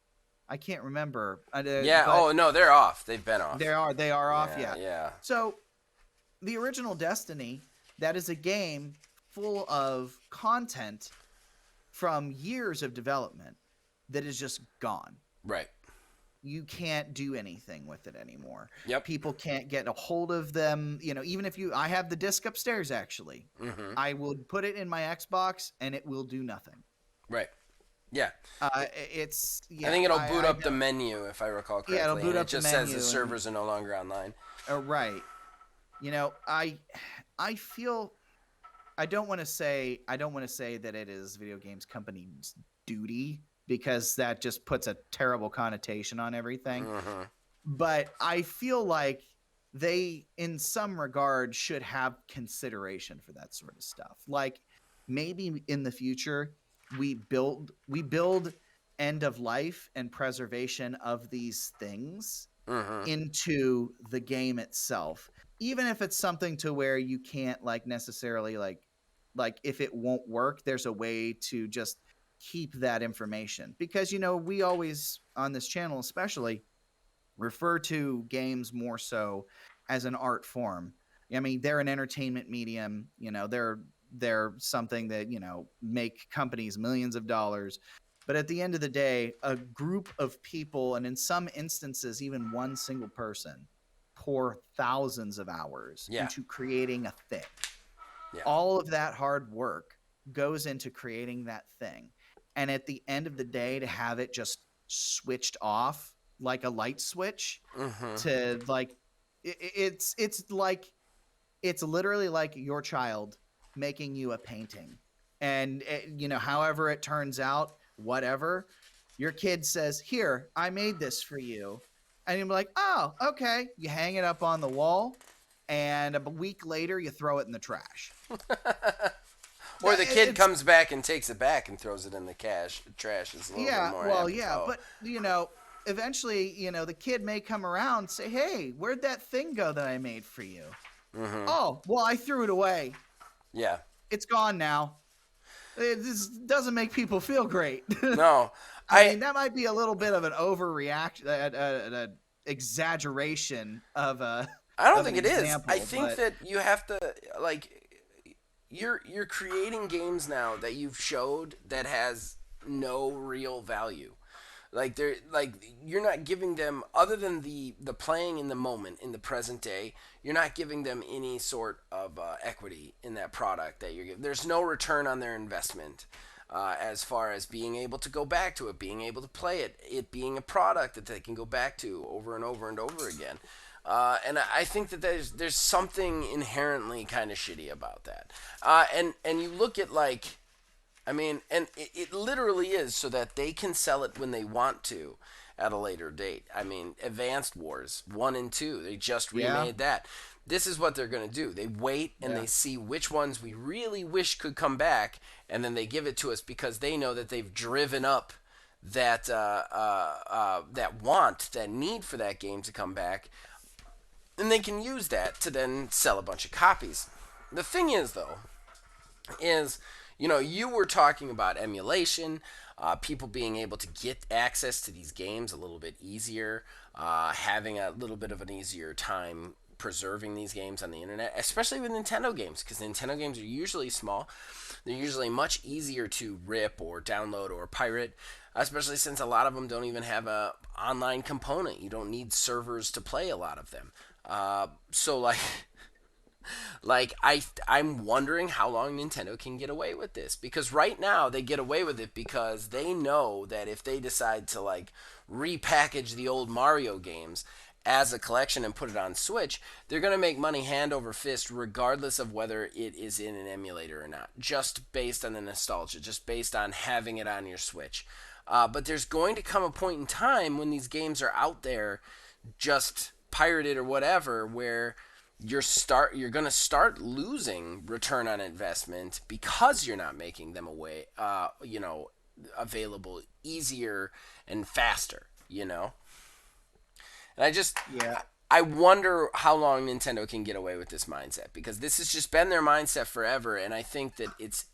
I can't remember. Yeah. But Oh no, they're off. They've been off. they are off. Yeah. Yeah. Yeah. So the original Destiny, that is a game full of content from years of development that is just gone. Right. you can't do anything with it anymore. Yep. People can't get a hold of them. Even if I have the disc upstairs, actually. Mm-hmm. I would put it in my Xbox and it will do nothing. Right. Yeah. Yeah, I think it'll boot I up the don't, menu if I recall yeah, it'll correctly, boot and it up the just says the menu servers are no longer online. right. I feel I don't want to say that it is video games company's duty, because that just puts a terrible connotation on everything. Mm-hmm. But I feel like they, in some regard, should have consideration for that sort of stuff. Like, maybe in the future we build end of life and preservation of these things Mm-hmm. into the game itself, even if it's something to where you can't necessarily if it won't work, there's a way to just keep that information. Because we always, on this channel especially, refer to games more so as an art form. I mean, they're an entertainment medium. They're something that make companies millions of dollars. But at the end of the day, a group of people, and in some instances even one single person, pour thousands of hours Yeah. into creating a thing. Yeah. All of that hard work goes into creating that thing. And at the end of the day, to have it just switched off like a light switch, Mm-hmm. to it's literally like your child making you a painting. And however it turns out, whatever, your kid says, "Here, I made this for you." And you're like, "Oh, okay." You hang it up on the wall, and a week later you throw it in the trash. Or the kid It's, comes back and takes it back and throws it in the trash. Is a little bit more well, yeah, apropos. but eventually, the kid may come around and say, "Hey, where'd that thing go that I made for you?" Mm-hmm. "Oh, well, I threw it away. Yeah. It's gone now." This doesn't make people feel great. No. I mean, that might be a little bit of an overreaction, an exaggeration of I don't of an think it is. example. I think but that you have to you're creating games now that you've showed that has no real value. You're not giving them, other than the playing in the moment, in the present day, you're not giving them any sort of equity in that product that you're giving. There's no return on their investment, as far as being able to go back to it, being able to play it being a product that they can go back to over and over and over again. And I think that there's something inherently kind of shitty about that. And you look at I mean, and it literally is so that they can sell it when they want to at a later date. I mean, Advanced Wars 1 and 2, they just remade that. This is what they're going to do. They wait and they see which ones we really wish could come back, and then they give it to us because they know that they've driven up that that need for that game to come back, and they can use that to then sell a bunch of copies. The thing is, though, you were talking about emulation, people being able to get access to these games a little bit easier, having a little bit of an easier time preserving these games on the internet, especially with Nintendo games, because Nintendo games are usually small. They're usually much easier to rip or download or pirate, especially since a lot of them don't even have a online component. You don't need servers to play a lot of them. So I'm wondering how long Nintendo can get away with this, because right now they get away with it because they know that if they decide to repackage the old Mario games as a collection and put it on Switch, they're going to make money hand over fist regardless of whether it is in an emulator or not, just based on the nostalgia, just based on having it on your Switch. But there's going to come a point in time when these games are out there just pirated or whatever, where you're going to start losing return on investment because you're not making them available easier and faster. And I wonder how long Nintendo can get away with this mindset, because this has just been their mindset forever, and I think that it's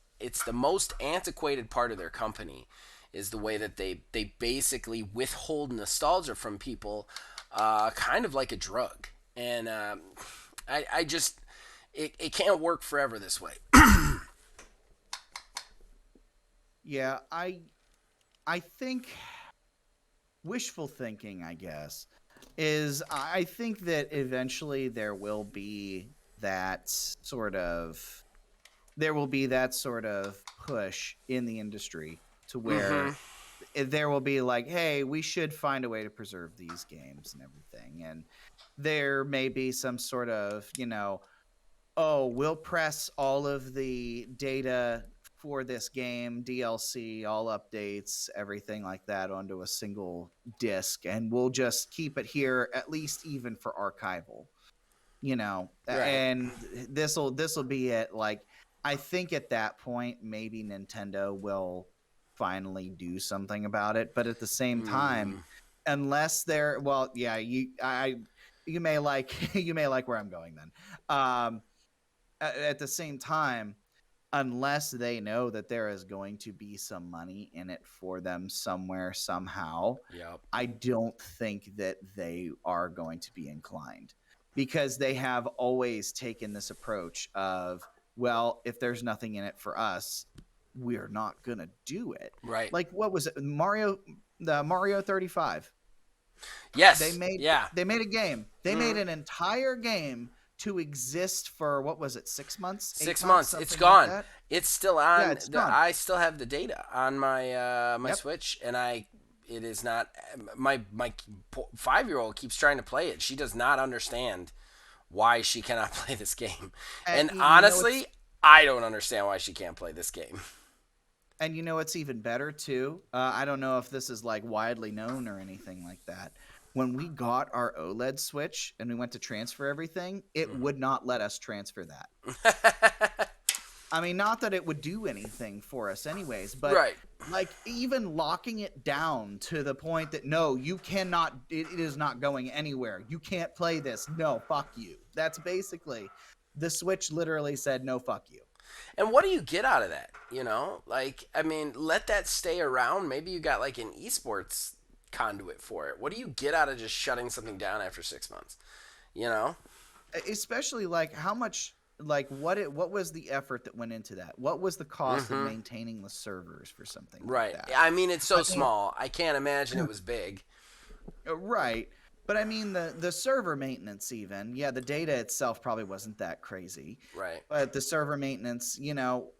the most antiquated part of their company, is the way that they basically withhold nostalgia from people, kind of like a drug. And I just it can't work forever this way. Yeah, I think wishful thinking, I guess, is I think that eventually that sort of there will be that sort of push in the industry to where Mm-hmm. there will be like, hey, we should find a way to preserve these games and everything. And there may be some sort of, oh, we'll press all of the data for this game, DLC, all updates, everything like that onto a single disc, and we'll just keep it here, at least even for archival. Right. And this will be it. Like, I think at that point maybe Nintendo will finally do something about it, but at the same time, Mm, unless they're, well, yeah, you may like you may like where I'm going then. At the same time, unless they know that there is going to be some money in it for them somewhere, somehow, yep. I don't think that they are going to be inclined, because they have always taken this approach of, well, if there's nothing in it for us, we're not going to do it. Right. Like, what was it? The Mario 35. They Yes. made Yeah. they made a game. They made Mm. an entire game to exist for, what was it, 6 months, 8 6 months, months. It's something like gone. that. It's still Yeah, on. it's gone. I still have the data on my Yep. Switch, and it is not. My 5-year-old keeps trying to play it. She does not understand why she cannot play this game, and It's honestly, I don't understand why she can't play this game. And it's even better too. I don't know if this is like widely known or anything like that. When we got our OLED Switch and we went to transfer everything, it would not let us transfer that. I mean, not that it would do anything for us anyways, but Right. like even locking it down to the point that, no, you cannot, it is not going anywhere. You can't play this. No, fuck you. That's basically, the Switch literally said, no, fuck you. And what do you get out of that? Like, I mean, let that stay around. Maybe you got like an esports conduit for it. What do you get out of just shutting something down after 6 months? You know? Especially like how much, like what was the effort that went into that? What was the cost of maintaining the servers for something Right. like that? I mean, it's so I mean, small. I can't imagine it was big. right. But I mean, the server maintenance, even, yeah, the data itself probably wasn't that crazy. Right. But the server maintenance,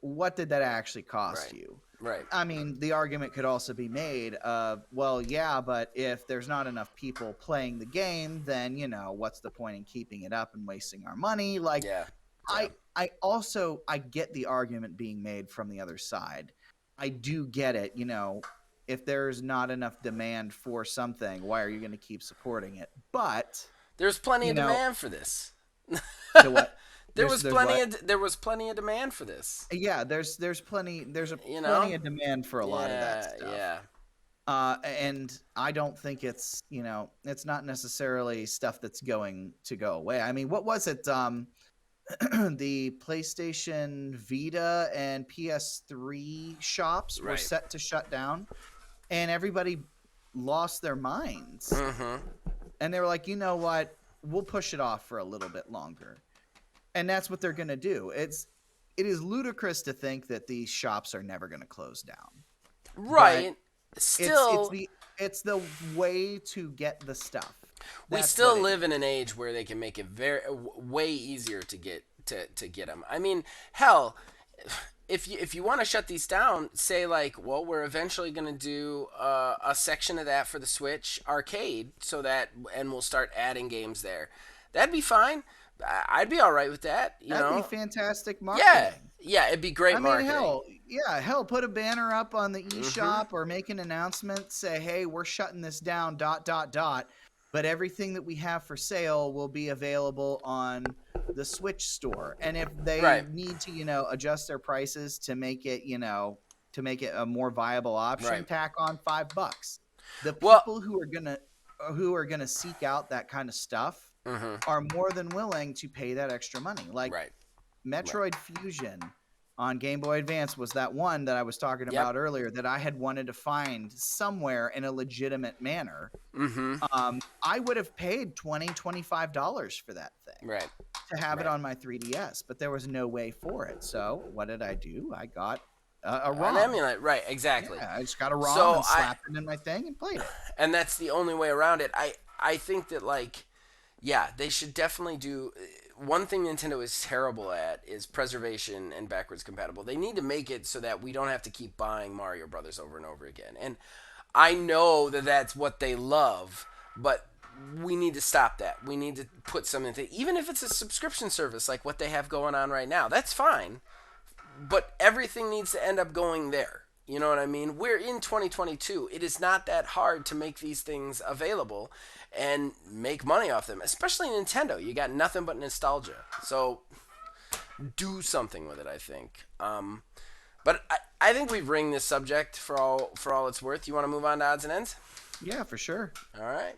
what did that actually cost Right. you? Right. I mean, the argument could also be made of, well, yeah, but if there's not enough people playing the game, then, what's the point in keeping it up and wasting our money? Like, Yeah. Yeah. I get the argument being made from the other side. I do get it, if there's not enough demand for something, why are you going to keep supporting it? But There's plenty you of know, demand for this. the what? There's what? There was plenty of demand for this. Yeah, there's plenty You know? plenty of demand for a lot of that Yeah, stuff. yeah. And I don't think it's it's not necessarily stuff that's going to go away. I mean, what was it? The PlayStation Vita and PS3 shops were Right. set to shut down, and everybody lost their minds. Mm-hmm. And they were like, you know what? We'll push it off for a little bit longer. And that's what they're going to do. It is ludicrous to think that these shops are never going to close down. Right. But Still, it's the way to get the stuff. we That's still what it live is. in an age where they can make it way easier to get them. I mean, hell, if you want to shut these down, say like, well, we're eventually going to do a section of that for the Switch arcade, and we'll start adding games there. That'd be fine. I'd be all right with that. That'd be fantastic Yeah, marketing. yeah, it'd be great I mean, marketing. hell, put a banner up on the Mm-hmm. eShop or make an announcement, say, hey, we're shutting this down, ... But everything that we have for sale will be available on the Switch store. And if they Right. need to, adjust their prices to make it, a more viable option, Right. tack on $5. The Well, people who are gonna seek out that kind of stuff mm-hmm. are more than willing to pay that extra money. Like, Right. Metroid Fusion on Game Boy Advance was that one that I was talking Yep. about earlier that I had wanted to find somewhere in a legitimate manner. Mm-hmm. I would have paid $25 for that thing Right. to have it Right. on my 3DS, but there was no way for it. So what did I do? I got a an ROM. emulator, right? Exactly. Yeah, I just got a ROM So and slapped it in my thing and played it. and that's the only way around it. I think that like, yeah, they should definitely do. One thing Nintendo is terrible at is preservation and backwards compatible. They need to make it so that we don't have to keep buying Mario Brothers over and over again. And I know that that's what they love, but we need to stop that. We need to put something, even if it's a subscription service like what they have going on right now. That's fine, but everything needs to end up going there. You know what I mean? We're in 2022. It is not that hard to make these things available and make money off them, especially Nintendo. You got nothing but nostalgia. So do something with it, I think. But I think we've ringed this subject for all it's worth. You want to move on to odds and ends? Yeah, for sure. All right.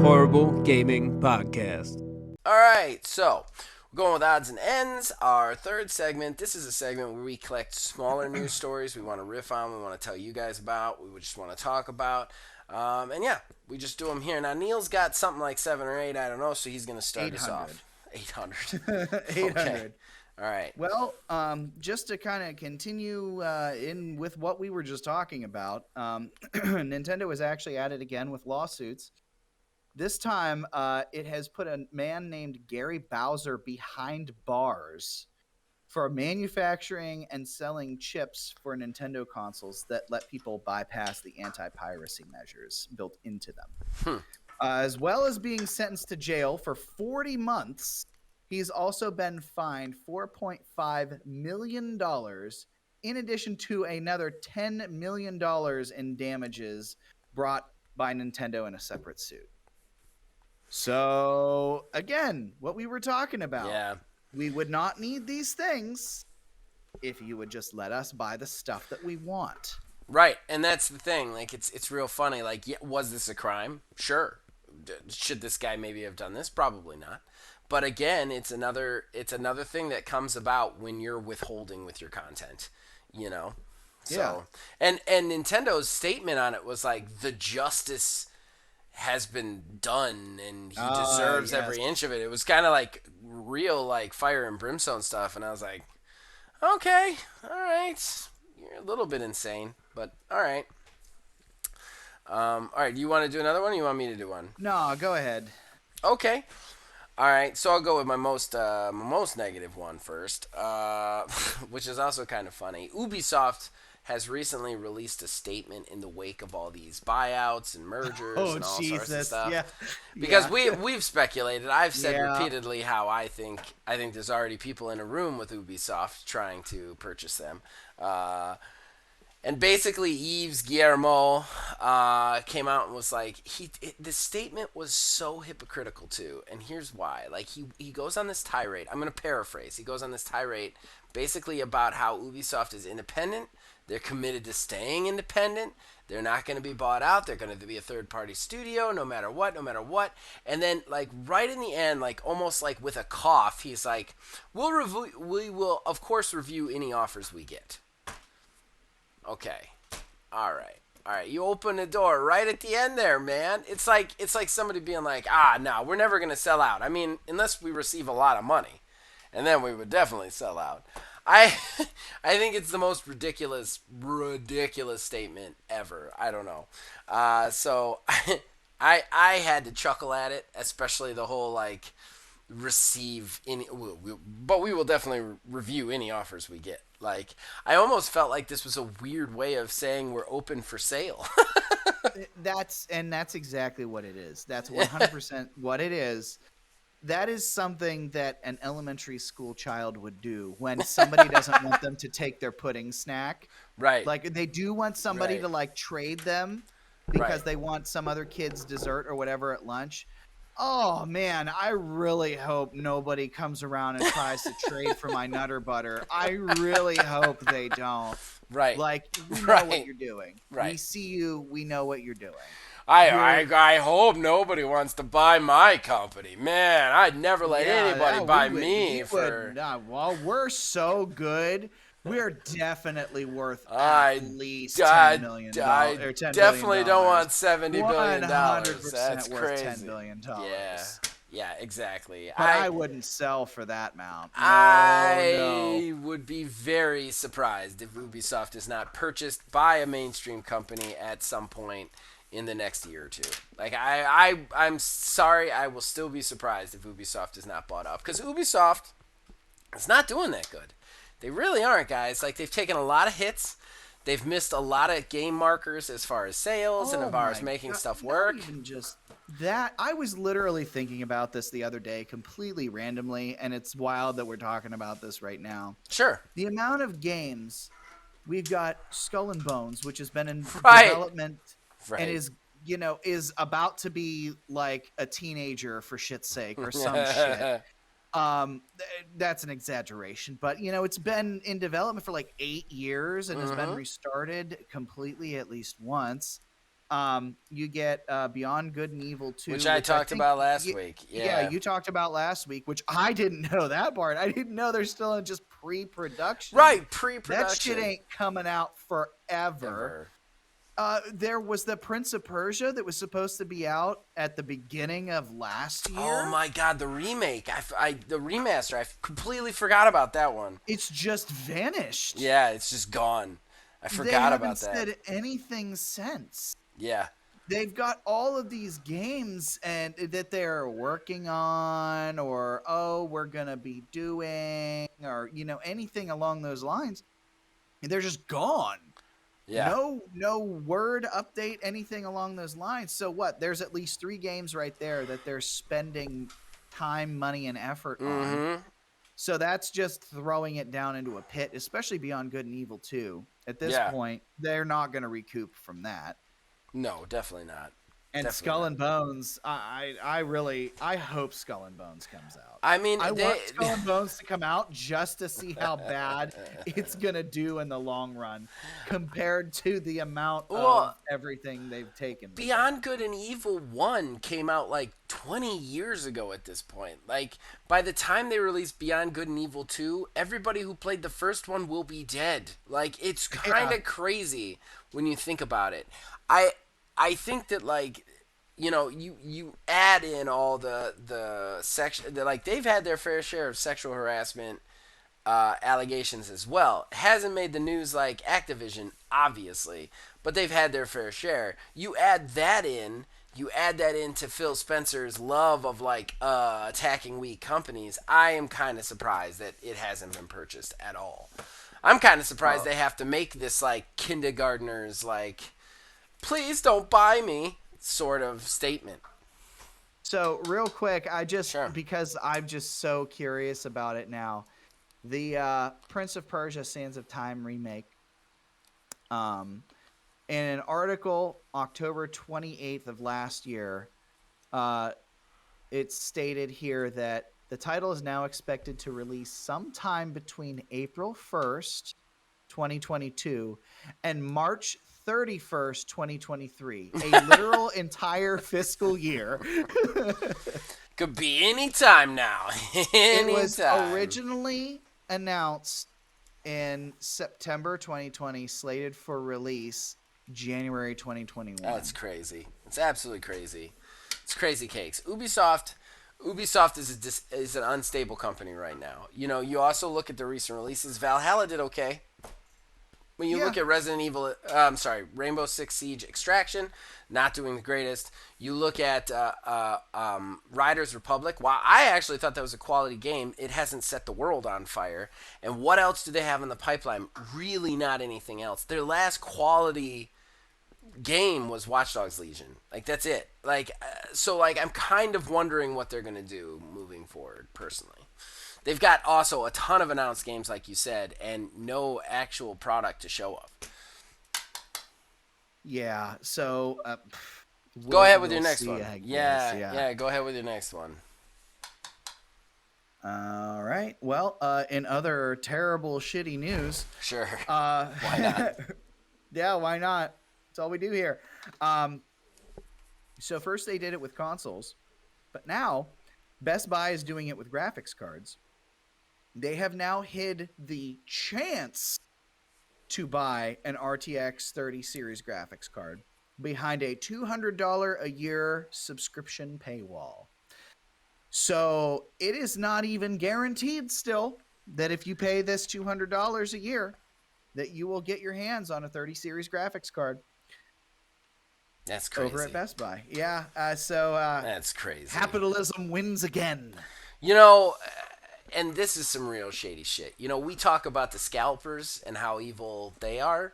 Horrible Gaming Podcast. All right. So we're going with odds and ends. Our third segment. This is a segment where we collect smaller news stories we want to riff on, we want to tell you guys about, we just want to talk about. And yeah, we just do them here. Now, Neil's got something like 7 or 8, I don't know, so he's going to start us off. 800. 800. Okay. All right. Well, just to kind of continue in with what we were just talking about, Nintendo is actually at it again with lawsuits. This time, it has put a man named Gary Bowser behind bars for manufacturing and selling chips for Nintendo consoles that let people bypass the anti-piracy measures built into them. As well as being sentenced to jail for 40 months, he's also been fined $4.5 million in addition to another $10 million in damages brought by Nintendo in a separate suit. So, again, what we were talking about. Yeah. We would not need these things if you would just let us buy the stuff that we want. Right, and that's the thing. Like, it's real funny. Like, yeah, was this a crime? Sure. Should this guy maybe have done this? Probably not. But again, it's another thing that comes about when you're withholding with your content, you know. So, yeah. And Nintendo's statement on it was like, the justice has been done and he deserves every inch of it. It was kind of like real like fire and brimstone stuff, and I was like, okay, all right, you're a little bit insane, but all right. All right, do you want to do another one or you want me to do one? No, go ahead. Okay. All right, so I'll go with my most negative one first, which is also kind of funny. Ubisoft has recently released a statement in the wake of all these buyouts and mergers and all sorts of stuff. Yeah. Because we've speculated. I've said repeatedly how I think there's already people in a room with Ubisoft trying to purchase them. And basically, Yves Guillemot came out and was like, the statement was so hypocritical too, and here's why. Like he goes on this tirade. I'm going to paraphrase. He goes on this tirade, basically about how Ubisoft is independent. They're committed to staying independent. They're not going to be bought out. They're going to be a third-party studio, no matter what. And then, like right in the end, like almost like with a cough, he's like, "We will of course review any offers we get." Okay. All right. You open the door right at the end there, man. It's like somebody being like, no, we're never going to sell out. I mean, unless we receive a lot of money. And then we would definitely sell out. I think it's the most ridiculous statement ever. I don't know. So I had to chuckle at it, especially the whole like receive any, but we will definitely review any offers we get. Like, I almost felt like this was a weird way of saying we're open for sale. That's exactly what it is. That's 100% what it is. That is something that an elementary school child would do when somebody doesn't want them to take their pudding snack. Right. Like, they do want somebody to like trade them because they want some other kid's dessert or whatever at lunch. Oh man, I really hope nobody comes around and tries to trade for my Nutter Butter. I really hope they don't. Right. Like, we know what you're doing. Right. We see you. We know what you're doing. I hope nobody wants to buy my company. Man, I'd never let anybody buy me for... Well, we're so good. We're definitely worth at least $10 million. Definitely don't want $70 billion. 100% That's worth crazy. $10 billion. Yeah. Yeah, exactly. But I wouldn't sell for that amount. No. I would be very surprised if Ubisoft is not purchased by a mainstream company at some point in the next year or two. Like I'm sorry, I will still be surprised if Ubisoft is not bought up because Ubisoft is not doing that good. They really aren't, guys. Like they've taken a lot of hits. They've missed a lot of game markers as far as sales and as Oh far as my making god! stuff Not work. even just that. I was literally thinking about this the other day, completely randomly, and it's wild that we're talking about this right now. Sure. The amount of games we've got, Skull and Bones, which has been in Right. development and Right. is about to be like a teenager for shit's sake or some shit. That's an exaggeration, but it's been in development for like 8 years and has been Mm-hmm. restarted completely at least once. You get Beyond Good and Evil 2, Which I which I talked think about last week. yeah, Yeah. you talked about last week, which I didn't know that part. I didn't know they're still in just pre-production. Right. That shit Pre-production. ain't coming out forever. Ever. There was the Prince of Persia that was supposed to be out at the beginning of last Oh year. my god, the remake. The remaster. I completely forgot about that one. It's just vanished. Yeah, it's just gone. I They forgot haven't about that. said anything since. Yeah. They've got all of these games and that they're working on, or we're gonna be doing, or anything along those lines. And they're just gone. Yeah. No word, update, anything along those lines. So what? There's at least 3 games right there that they're spending time, money, and effort on. Mm-hmm. So that's just throwing it down into a pit, especially Beyond Good and Evil 2. At this Yeah. point, they're not going to recoup from that. No, definitely not. And Definitely Skull not. and Bones, I hope Skull and Bones comes out. I mean, I want Skull and Bones to come out just to see how bad it's going to do in the long run compared to the amount of everything they've taken. Beyond Good and Evil 1 came out like 20 years ago at this point. Like, by the time they release Beyond Good and Evil 2, everybody who played the first one will be dead. Like, it's kind of crazy when you think about it. I think that, like, you add in all the section, like, they've had their fair share of sexual harassment allegations as well. It hasn't made the news like Activision, obviously, but they've had their fair share. You add that into Phil Spencer's love of like attacking weak companies. I am kind of surprised that it hasn't been purchased at all. I'm kind of surprised they have to make this like kindergartners like, please don't buy me sort of statement. So real quick, Sure. because I'm just so curious about it now. The Prince of Persia: Sands of Time remake. In an article October 28th of last year, it stated here that the title is now expected to release sometime between April 1st, 2022 and March 31st, 2023. A literal entire fiscal year. Could be any time now. It was Anytime. originally announced in September 2020, slated for release January 2021. That's crazy. It's absolutely crazy. It's crazy cakes. Ubisoft is an unstable company right now. You also look at the recent releases. Valhalla did okay. When you look at Rainbow Six Siege Extraction, not doing the greatest. You look at Riders Republic. While I actually thought that was a quality game, it hasn't set the world on fire. And what else do they have in the pipeline? Really not anything else. Their last quality game was Watch Dogs Legion. Like, that's it. Like, so, like, I'm kind of wondering what they're going to do moving forward, personally. They've got also a ton of announced games, like you said, and no actual product to show of. Yeah, so Go ahead with your next see, one. I guess, Yeah, go ahead with your next one. All right. Well, in other terrible, shitty news, Sure. why not? Yeah, why not? That's all we do here. So first they did it with consoles, but now Best Buy is doing it with graphics cards. They have now hid the chance to buy an RTX 30 series graphics card behind a $200 a year subscription paywall. So it is not even guaranteed still that if you pay this $200 a year, that you will get your hands on a 30 series graphics card That's over at crazy. Best Buy. Yeah. So That's crazy. capitalism wins again. You know, and this is some real shady shit. You know, we talk about the scalpers and how evil they are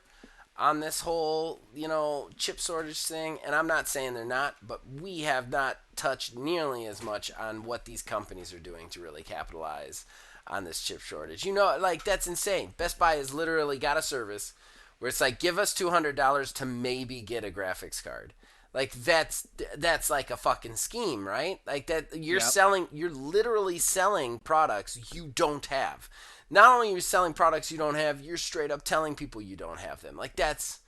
on this whole, chip shortage thing, and I'm not saying they're not, but we have not touched nearly as much on what these companies are doing to really capitalize on this chip shortage. Like, that's insane. Best Buy has literally got a service where it's like, give us $200 to maybe get a graphics card. Like, that's like a fucking scheme, right? Like, that Yep. you're literally selling products you don't have. Not only are you selling products you don't have, you're straight up telling people you don't have them. Like, that's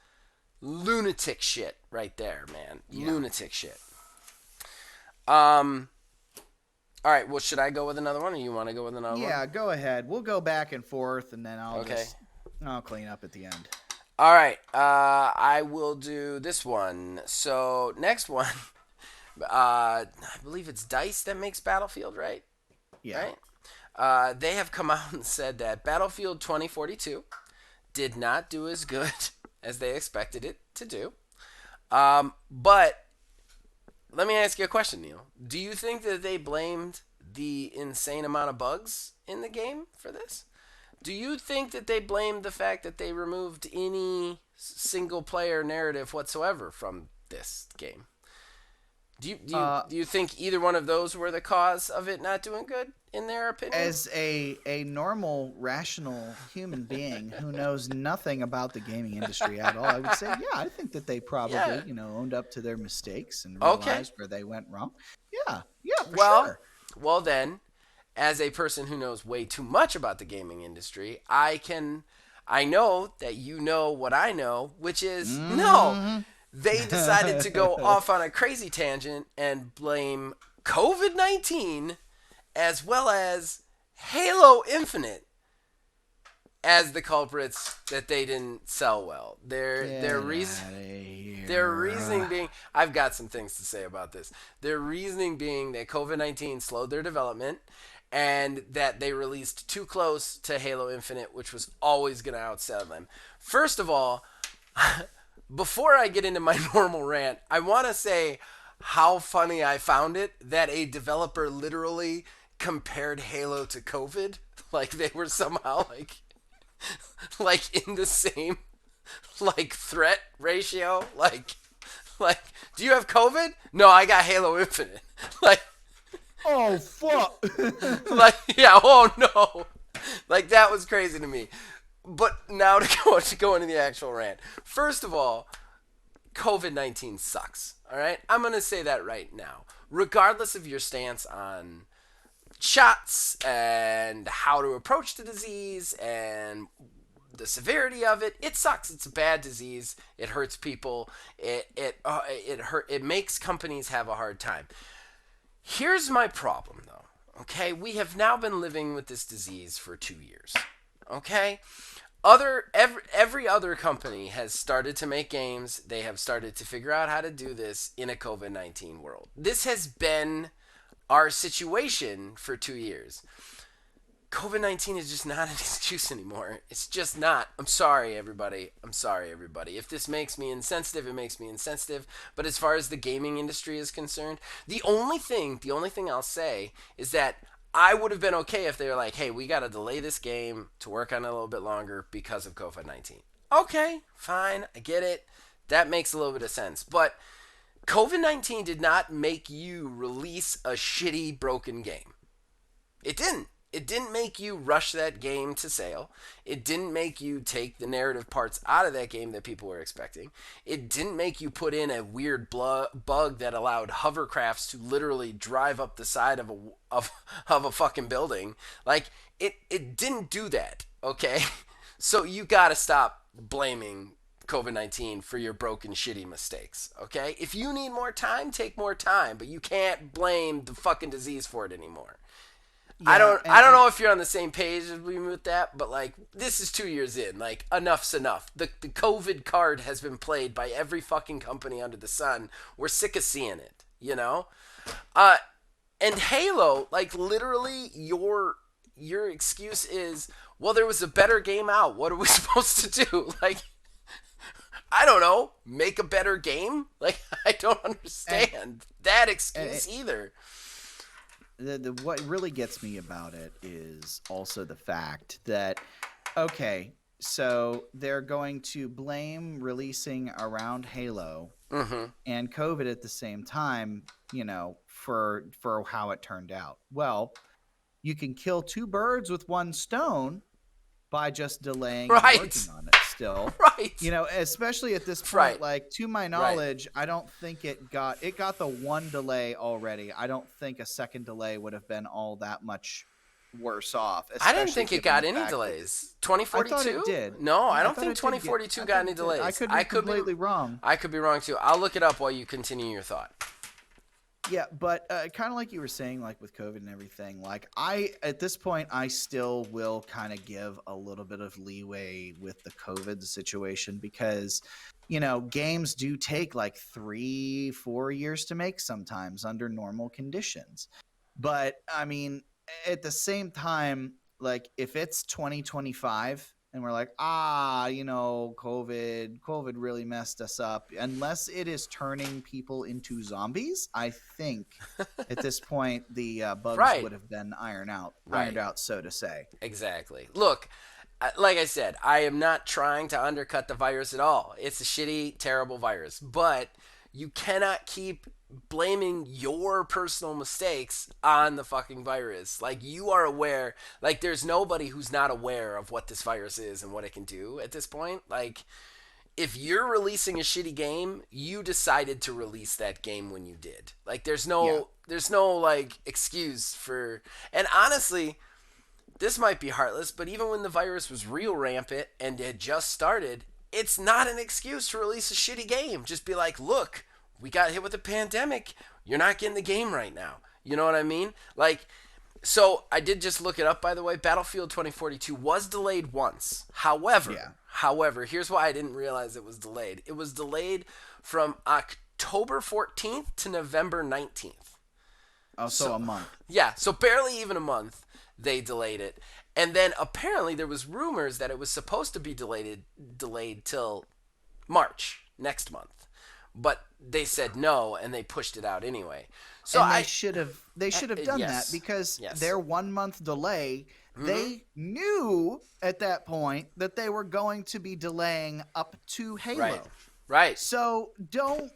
lunatic shit right there, man. Yeah. Lunatic shit. All right, well, should I go with another one, or you want to go with another one? Yeah, go ahead. We'll go back and forth, and then Okay. I'll clean up at the end. All right, I will do this one. So, next one, I believe it's DICE that makes Battlefield, right? Yeah. Right? They have come out and said that Battlefield 2042 did not do as good as they expected it to do. But let me ask you a question, Neil. Do you think that they blamed the insane amount of bugs in the game for this? Do you think that they blamed the fact that they removed any single player narrative whatsoever from this game? Do you think either one of those were the cause of it not doing good, in their opinion? As a normal, rational human being who knows nothing about the gaming industry at all, I would say, yeah, I think that they probably, Yeah. owned up to their mistakes and Okay. realized where they went wrong. Yeah, for Well, sure. well then, as a person who knows way too much about the gaming industry, I know that you know what I know, which is no. They decided to go off on a crazy tangent and blame COVID-19 as well as Halo Infinite as the culprits that they didn't sell well. Their reasoning being, I've got some things to say about this. Their reasoning being that COVID-19 slowed their development and that they released too close to Halo Infinite, which was always going to outsell them. First of all, before I get into my normal rant, I want to say how funny I found it that a developer literally compared Halo to COVID. Like, they were somehow like in the same threat ratio. Like, do you have COVID? No, I got Halo Infinite. Like, Oh fuck! yeah, oh no. Like, that was crazy to me. But now to go into the actual rant. First of all, COVID-19 sucks. All right? I'm going to say that right now. Regardless of your stance on shots and how to approach the disease and the severity of it, it sucks. It's a bad disease. It hurts people. It makes companies have a hard time. Here's my problem, though. Okay, we have now been living with this disease for 2 years. Okay, every other company has started to make games. They have started to figure out how to do this in a COVID-19 world. This has been our situation for 2 years. COVID-19 is just not an excuse anymore. It's just not. I'm sorry, everybody. If this makes me insensitive, it makes me insensitive. But as far as the gaming industry is concerned, the only thing I'll say is that I would have been okay if they were like, hey, we got to delay this game to work on it a little bit longer because of COVID-19. Okay, fine. I get it. That makes a little bit of sense. But COVID-19 did not make you release a shitty, broken game. It didn't. It didn't make you rush that game to sale. It didn't make you take the narrative parts out of that game that people were expecting. It didn't make you put in a weird bug that allowed hovercrafts to literally drive up the side of a fucking building. Like, it didn't do that, okay? So you gotta stop blaming COVID-19 for your broken, shitty mistakes, okay? If you need more time, take more time, but you can't blame the fucking disease for it anymore. I don't know if you're on the same page as me with that, but like, this is 2 years in. Like, enough's enough. The COVID card has been played by every fucking company under the sun. We're sick of seeing it, you know? And Halo, like literally your excuse is, well, there was a better game out. What are we supposed to do? Like, I don't know, make a better game? Like, I don't And, understand that and excuse either. what really gets me about it is also the fact that, okay, so they're going to blame releasing around Halo Mm-hmm. and COVID at the same time, for how it turned out. Well, you can kill two birds with one stone by just delaying and Right. working on it still. Right. Especially at this point, Right. like, to my Right. knowledge, I don't think it got the one delay already. I don't think a second delay would have been all that much worse off, I didn't especially think it given got the any fact that delays. I thought it 2042? did. No, I Yeah, I don't thought think it did get. 2042 I got thought any it did. I delays. could be completely wrong. I could be wrong too. I'll look it up while you continue your thought. Yeah, but kind of like you were saying, like with COVID and everything, like at this point, I still will kind of give a little bit of leeway with the COVID situation because, games do take like 3-4 years to make sometimes under normal conditions. But I mean, at the same time, like if it's 2025 and we're like, COVID really messed us up. Unless it is turning people into zombies, I think at this point the bugs Right. would have been ironed Right. out, so to say. Exactly. Look, like I said, I am not trying to undercut the virus at all. It's a shitty, terrible virus. But you cannot keep blaming your personal mistakes on the fucking virus. Like, you are aware. Like, there's nobody who's not aware of what this virus is and what it can do at this point. Like, if you're releasing a shitty game, you decided to release that game when you did. Like, Yeah. there's no like excuse for. And honestly, this might be heartless, but even when the virus was real rampant and had just started, it's not an excuse to release a shitty game. Just be like, look, we got hit with a pandemic. You're not getting the game right now. You know what I mean? Like, so I did just look it up, by the way. Battlefield 2042 was delayed once. However, Yeah. here's why I didn't realize it was delayed. It was delayed from October 14th to November 19th. Also, a month. Yeah, so barely even a month they delayed it. And then apparently there was rumors that it was supposed to be delayed till March next month. But they said no and they pushed it out anyway. So And I they should have done yes. that because Yes. their 1 month delay, they knew at that point that they were going to be delaying up to Halo. Right. Right. So don't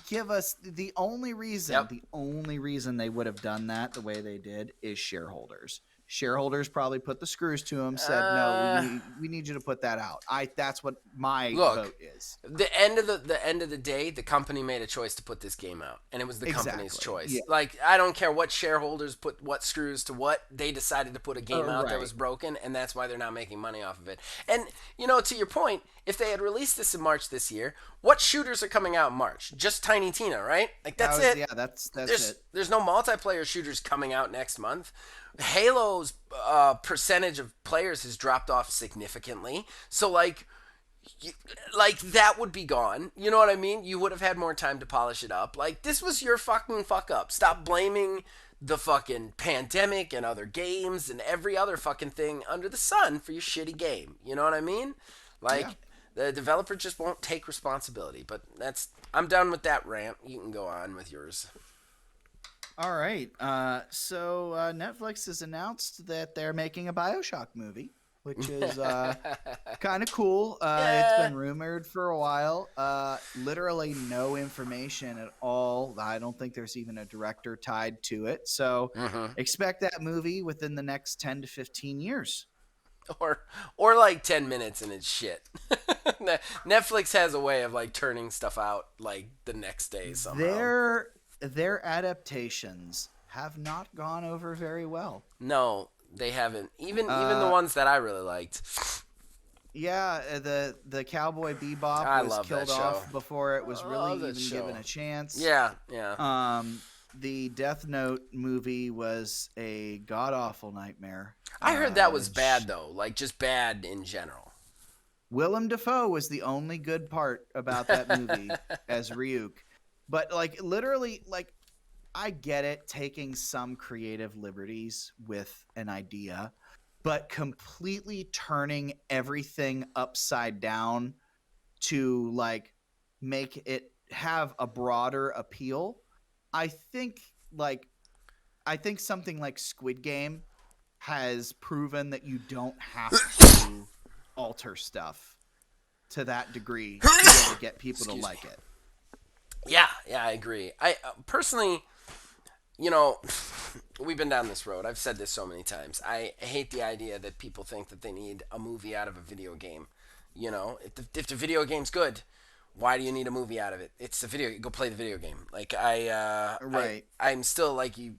give us the only reason. Yep. The only reason they would have done that the way they did is shareholders. Shareholders probably put the screws to them. Said no, we need you to put that out. That's what my vote is. The end of the day, the company made a choice to put this game out, and it was the company's choice. Yeah. Like, I don't care what shareholders put what screws to what. They decided to put a game out that right. was broken, and that's why they're not making money off of it. And to your point, if they had released this in March this year, what shooters are coming out in March? Just Tiny Tina, right? Like, that's it. Yeah, that's it. There's no multiplayer shooters coming out next month. Halo's percentage of players has dropped off significantly. So like that would be gone. You know what I mean? You would have had more time to polish it up. Like, this was your fucking fuck up. Stop blaming the fucking pandemic and other games and every other fucking thing under the sun for your shitty game. You know what I mean? Like, the developer just won't take responsibility. But I'm done with that rant. You can go on with yours. All right. So Netflix has announced that they're making a BioShock movie, which is kind of cool. It's been rumored for a while. Literally no information at all. I don't think there's even a director tied to it. So expect that movie within the next 10 to 15 years. Or like 10 minutes and it's shit. Netflix has a way of like turning stuff out like the next day somehow. Their adaptations have not gone over very well. No, they haven't. Even the ones that I really liked. Yeah, the Cowboy Bebop was killed off before it was really even given a chance. Yeah. The Death Note movie was a god-awful nightmare. I heard that was bad though, like just bad in general. Willem Dafoe was the only good part about that movie as Ryuk. But like literally, like I get it, taking some creative liberties with an idea, but completely turning everything upside down to like make it have a broader appeal. I think like I think something like Squid Game has proven that you don't have to alter stuff to that degree to really get people to Excuse me. like it. Yeah, yeah, I agree. I personally, you know, we've been down this road. I've said this so many times. I hate the idea that people think that they need a movie out of a video game. You know, if the video game's good, why do you need a movie out of it? It's the video. Go play the video game. Like Right. I'm still like you.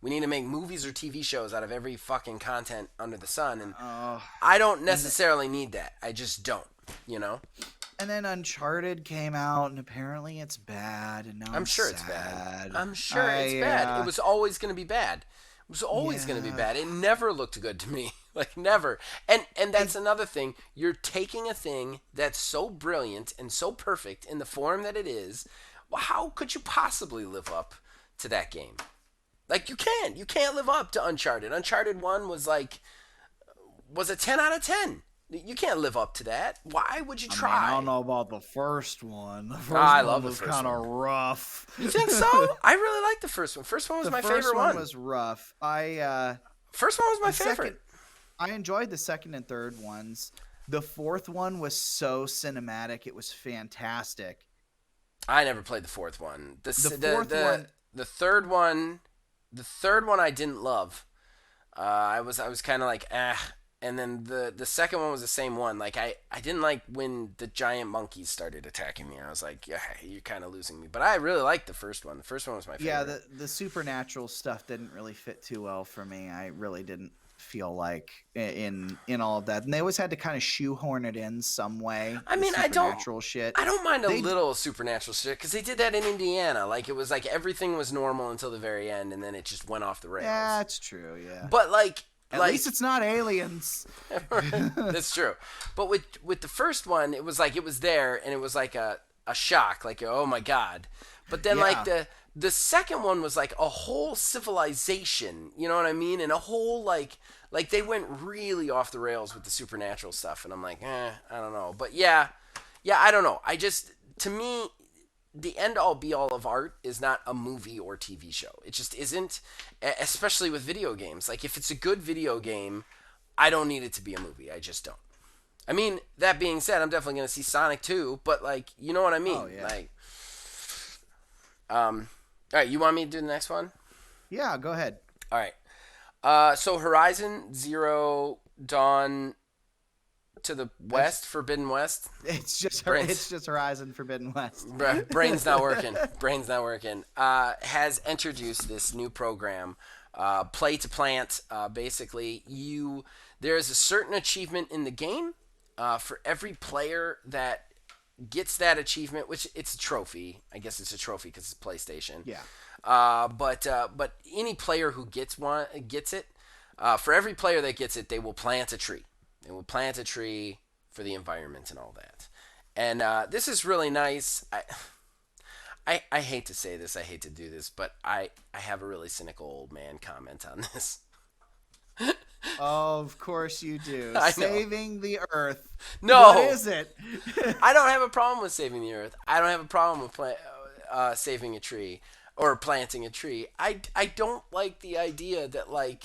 We need to make movies or TV shows out of every fucking content under the sun, and Uh, I don't and necessarily need that. I just don't. You know, and then Uncharted came out, and apparently it's bad, and now I'm I'm sure it's bad. sad. I'm sure it's bad. It was always going to be bad. It was always going to be Yeah. bad. It never looked good to me. Like never. And that's another thing. You're taking a thing that's so brilliant and so perfect in the form that it is. Well, how could you possibly live up to that game? Like you can't. You can't live up to Uncharted. Uncharted 1 was a 10 out of 10. You can't live up to that. Why would you I mean, try? I don't know about the first one. The first I one love the was first kind of one. rough. You think so? I really like the first one. First one was The my first favorite one one. was rough. First one was my The favorite. second, I enjoyed the second and third ones. The fourth one was so cinematic; it was fantastic. I never played the fourth one. The third one, the third one I didn't love. I was kind of like and then the second one was the same one. Like I didn't like when the giant monkeys started attacking me. I was like, yeah, you're kind of losing me. But I really liked the first one. The first one was my favorite. Yeah, the supernatural stuff didn't really fit too well for me. I really didn't feel like in all of that, and they always had to kind of shoehorn it in some way. I the mean, supernatural shit. I don't mind a They little supernatural shit because they did that in Indiana. Like it was like everything was normal until the very end, and then it just went off the rails. Yeah, that's true. Yeah, But like, at least it's not aliens. that's true. But with the first one, it was like it was there, and it was like a shock, like oh my god. But then like Yeah. the second one was like a whole civilization, you know what I mean, and a whole like they went really off the rails with the supernatural stuff, and I'm like, I don't know. But yeah, I don't know. I just to me. The end all be all of art is not a movie or TV show. It just isn't, especially with video games. Like, if it's a good video game, I don't need it to be a movie. I just don't. I mean, that being said, I'm definitely going to see Sonic 2, but, like, you know what I mean? Oh, yeah. Like, all right, you want me to do the next one? Yeah, go ahead. All right. So Horizon Zero Dawn to the West, Forbidden West. It's just Brains. Horizon Forbidden West. Brain's not working. Brain's not working. Has introduced this new program, Play to Plant. Basically, there is a certain achievement in the game for every player that gets that achievement, which it's a trophy. I guess it's a trophy because it's PlayStation. Yeah. But any player who gets it. For every player that gets it, they will plant a tree. They will plant a tree for the environment and all that. And this is really nice. I hate to say this. I hate to do this, but I have a really cynical old man comment on this. Of course you do. I know. Saving the Earth. No. What is it? I don't have a problem with saving the earth. I don't have a problem with saving a tree or planting a tree. I don't like the idea that like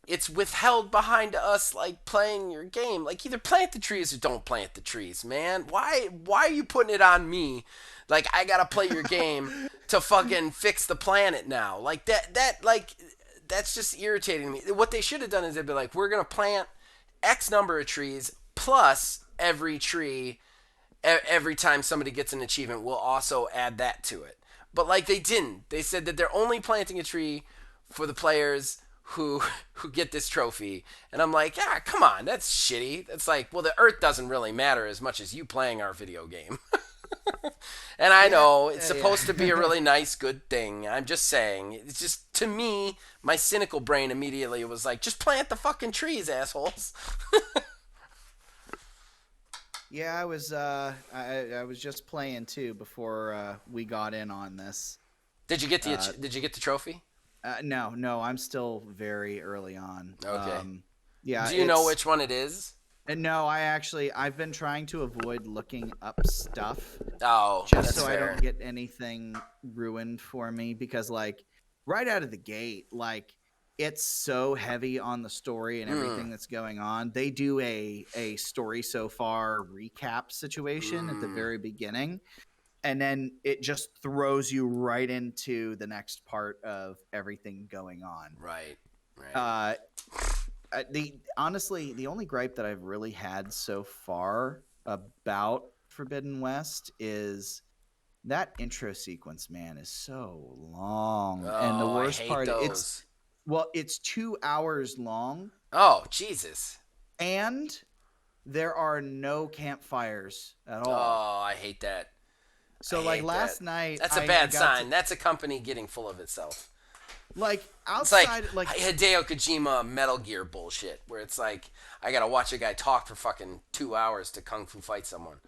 it's withheld behind us like playing your game. Like either plant the trees or don't plant the trees, man. Why are you putting it on me? Like I gotta play your game to fucking fix the planet now. Like that's just irritating me. What they should have done is they'd be like, we're gonna plant X number of trees plus every tree every time somebody gets an achievement, we'll also add that to it. But like they didn't. They said that they're only planting a tree for the players who get this trophy. And I'm like, come on, that's shitty. That's like, well, the earth doesn't really matter as much as you playing our video game. And I know it's supposed to be a really nice, good thing. I'm just saying. It's just, to me, my cynical brain immediately was like, just plant the fucking trees, assholes. Yeah, I was just playing too before we got in on this. Did you get the trophy? No, I'm still very early on. Okay. Yeah, Do you know which one it is? no, I've been trying to avoid looking up stuff Oh, just that's so I fair. don't get anything ruined for me because like right out of the gate, like it's so heavy on the story and Mm. everything that's going on. They do a story so far recap situation at the Mm. very beginning, and then it just throws you right into the next part of everything going on. Right. Right. Uh the honestly, the only gripe that I've really had so far about Forbidden West is that intro sequence, man, is so long. And the Oh, I worst hate part, those. it's 2 hours long, Oh, Jesus. and there are no campfires at all. Oh, I hate that. I So like hate that. last night, That's a I bad got to sign. That's a company getting full of itself. like It's like outside, like Hideo Kojima Metal Gear bullshit, where it's like I gotta watch a guy talk for fucking 2 hours to kung fu fight someone.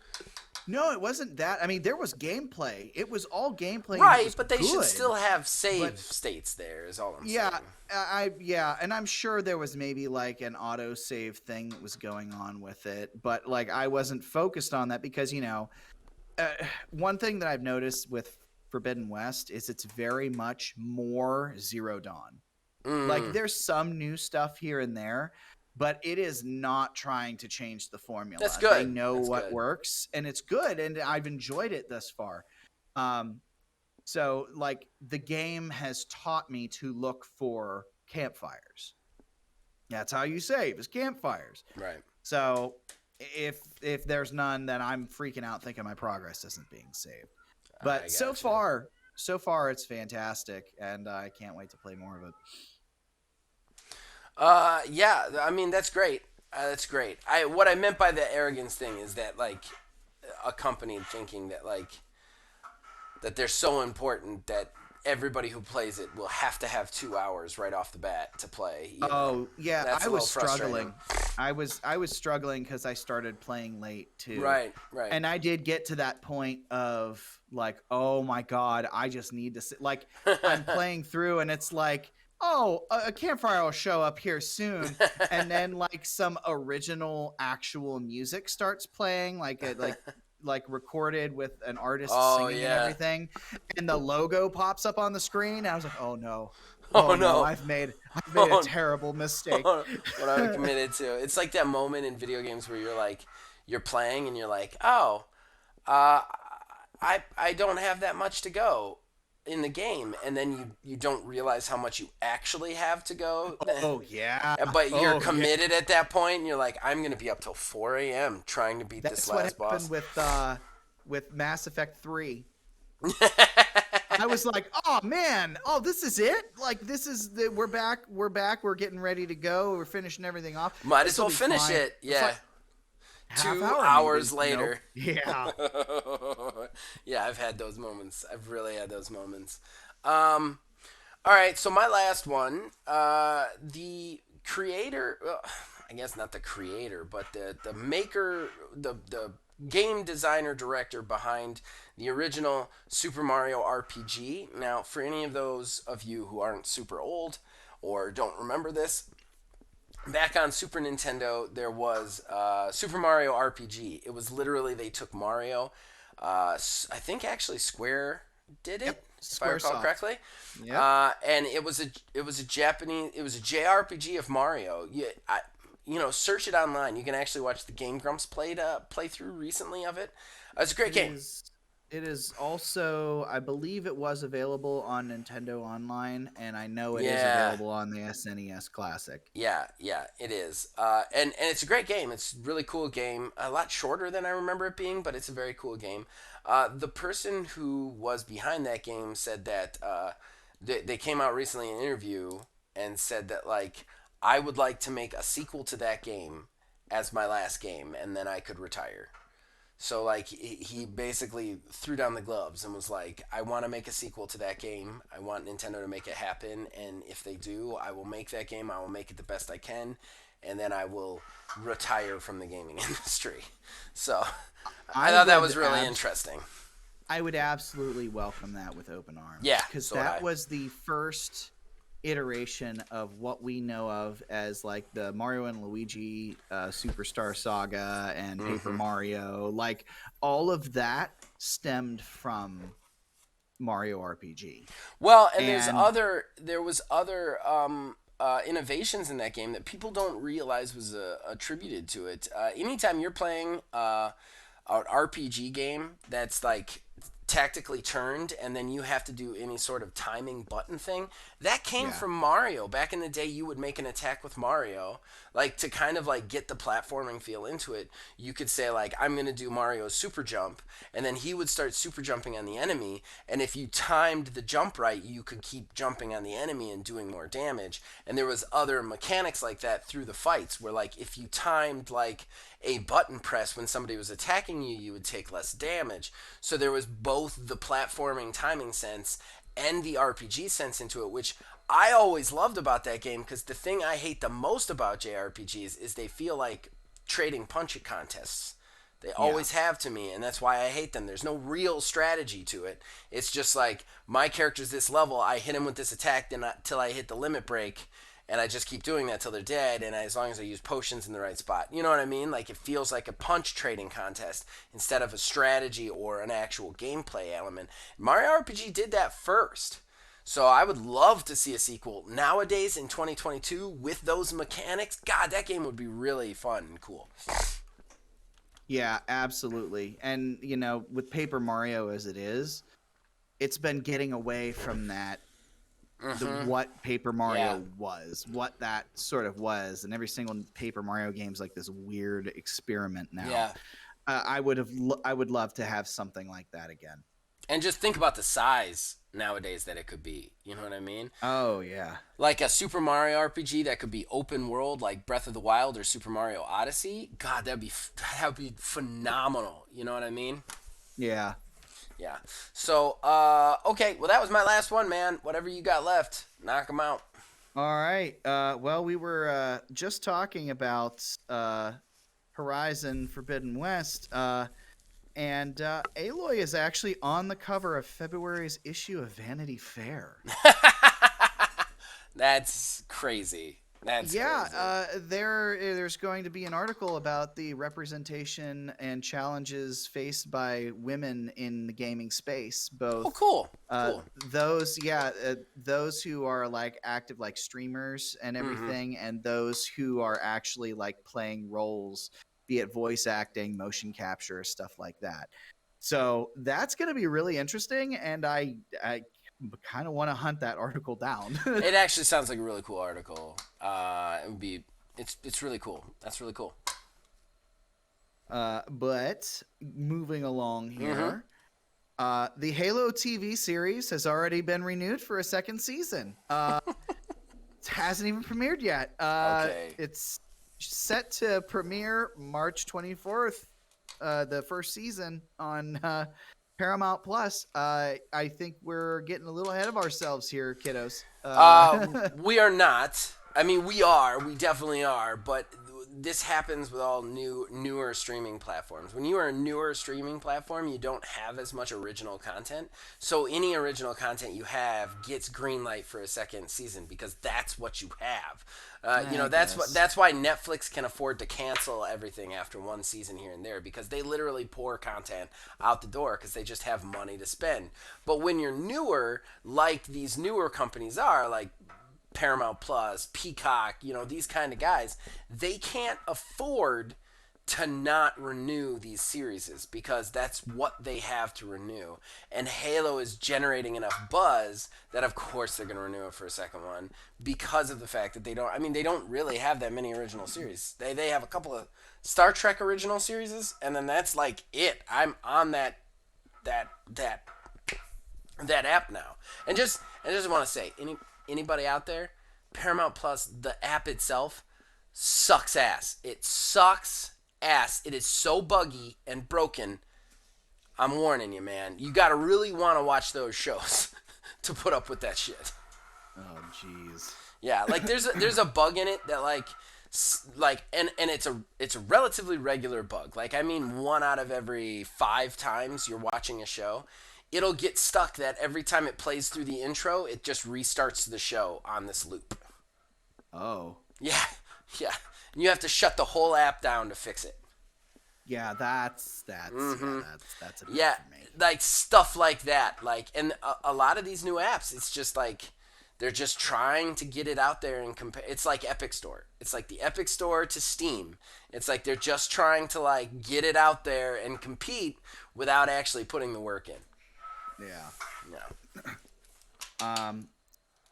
no, it wasn't that. I mean, there was gameplay. It was all gameplay, and it Right, was but they should good. still have save But states there. Is all I'm yeah, saying. yeah, and I'm sure there was maybe like an auto save thing that was going on with it, but like I wasn't focused on that because uh, one thing that I've noticed with Forbidden West is it's very much more Zero Dawn. Like Mm, there's some new stuff here and there, but it is not trying to change the that's formula. They good. know That's what good. works, and it's good, and I've enjoyed it thus far. Um, so like the game has taught me to look for campfires. That's how you save is campfires. Right. So if there's none, then I'm freaking out thinking my progress isn't being saved. I But gotcha. so far it's fantastic, and I can't wait to play more of it. Yeah. I mean, that's great. That's great. What I meant by the arrogance thing is that like a company thinking that they're so important that everybody who plays it will have to have 2 hours right off the bat to play. Oh yeah, That's I a was little frustrating. struggling. I was struggling because I started playing late too. Right. Right. And I did get to that point of like, oh my god, I just need to sit. Like I'm playing through, and it's like, oh, a campfire will show up here soon, and then like some original actual music starts playing, like recorded with an artist Oh singing and yeah. everything, and the logo pops up on the screen. And I was like, oh no, Oh oh no, no. I've made a Oh, terrible mistake. what I've committed to. It's like that moment in video games where you're playing and you're like, oh, uh, I don't have that much to go in the game, and then you don't realize how much you actually have to go. Oh yeah. But you're Oh yeah. committed at that point, and you're like, I'm gonna be up till 4 a.m. trying to beat this That's what last happened boss. with Mass Effect 3. I was like, "Oh man, oh this is it? Like we're back, we're getting ready to go. We're finishing everything off. Might This as will well be finish fine." it. It's like Yeah. half Two hour hours maybe. Nope. later. Yeah. Yeah, I've had those moments. I've really had those moments. Um, all right, so my last one, the creator, well, I guess not the creator, but the maker, the game designer director behind the original Super Mario RPG. Now, for any of those of you who aren't super old or don't remember this, back on Super Nintendo, there was Super Mario RPG. It was literally they took Mario. I think actually Square did it, Yep. if I recall Squaresoft. correctly. Yep. And it was a Japanese, it was a JRPG of Mario. Search it online. You can actually watch the Game Grumps playthrough recently of it. It's a great It game. is. It is also, I believe it was available on Nintendo Online, and I know it is Yeah, available on the SNES Classic. yeah, it is. And it's a great game. It's a really cool game. A lot shorter than I remember it being, but it's a very cool game. The person who was behind that game said that they came out recently in an interview and said that like I would like to make a sequel to that game as my last game, and then I could retire. So like he basically threw down the gloves and was like, I want to make a sequel to that game. I want Nintendo to make it happen, and if they do, I will make that game. I will make it the best I can, and then I will retire from the gaming industry. So I I thought that would was really interesting. I would absolutely welcome that with open Yeah, arms, because so would that I. was the first iteration of what we know of as like the Mario and Luigi Superstar Saga and Paper Hmm. Mario. Like all of that stemmed from Mario RPG. Well, and And there was other innovations in that game that people don't realize was attributed to it. Anytime you're playing an RPG game that's like tactically turned and then you have to do any sort of timing button thing, that came yeah, from Mario. Back in the day, you would make an attack with Mario, like to kind of like get the platforming feel into it. You could say like, I'm going to do Mario's super jump, and then he would start super jumping on the enemy, and if you timed the jump right, you could keep jumping on the enemy and doing more damage. And there was other mechanics like that through the fights where like if you timed like a button press when somebody was attacking you, you would take less damage. So there was both the platforming timing sense and the RPG sense into it, which I always loved about that game, because the thing I hate the most about JRPGs is they feel like trading punch contests. They yeah, always have to me, and that's why I hate them. There's no real strategy to it. It's just like, my character's this level, I hit him with this attack until I hit the limit break, and I just keep doing that till they're dead, and as long as I use potions in the right spot. You know what I mean? Like, it feels like a punch trading contest instead of a strategy or an actual gameplay element. Mario RPG did that first. So I would love to see a sequel nowadays in 2022 with those mechanics. God, that game would be really fun and cool. yeah, absolutely. And you know, with Paper Mario as it is, it's been getting away from that the Mm-hmm. what Paper Yeah. Mario was, what that sort of was, and every single Paper Mario game is like this weird experiment now. Yeah. I would love to have something like that again. And just think about the size nowadays that it could be. You know what I mean? Oh yeah, Like a Super Mario RPG that could be open world, like Breath of the Wild or Super Mario Odyssey. God, that'd be phenomenal. You know what I mean? yeah. Yeah. So, okay. Well, that was my last one, man. Whatever you got left, knock them out. All right. Well, we were just talking about Horizon Forbidden West, and Aloy is actually on the cover of February's issue of Vanity Fair. That's crazy. That's Yeah, crazy. there's going to be an article about the representation and challenges faced by women in the gaming space, Oh, both cool. Cool. those who are like active like streamers and Mm-hmm. everything, and those who are actually like playing roles, be it voice acting, motion capture, stuff like that. So that's going to be really interesting, and I kind of want to hunt that article down. It actually sounds like a really cool article. It would be. It's really cool. That's really cool. But moving along Mm-hmm. here, the Halo TV series has already been renewed for a second season. It hasn't even premiered yet. Okay. It's set to premiere March 24th, the first season on Paramount Plus. I think we're getting a little ahead of ourselves here, kiddos. We are not. I mean, we are. We definitely are. But this happens with all newer streaming platforms. When you are a newer streaming platform, you don't have as much original content. So any original content you have gets green light for a second season because that's what you have. I guess. That's why Netflix can afford to cancel everything after one season here and there, because they literally pour content out the door because they just have money to spend. But when you're newer, like these newer companies are, like Paramount Plus, Peacock, these kind of guys, they can't afford to not renew these series because that's what they have to renew. And Halo is generating enough buzz that of course they're going to renew it for a second one because of the fact that they don't really have that many original series. They have a couple of Star Trek original series, and then that's like it. I'm on that that app now. And I just want to say, anybody out there, Paramount Plus, the app itself sucks ass. It sucks ass. It is so buggy and broken. I'm warning you, man. You got to really want to watch those shows to put up with that shit. Oh, jeez. Yeah, like there's a bug in it that like Like, and it's a relatively regular bug. Like, I mean, one out of every 5 times you're watching a show, it'll get stuck that every time it plays through the intro, it just restarts the show on this loop. Oh. Yeah, yeah. And you have to shut the whole app down to fix it. Yeah, that's a bit Yeah, for me. like stuff like that. Like, and a lot of these new apps, it's just like they're just trying to get it out there and compare. It's like Epic Store. It's like the Epic Store to Steam. It's like they're just trying to like get it out there and compete without actually putting the work in. Yeah. No.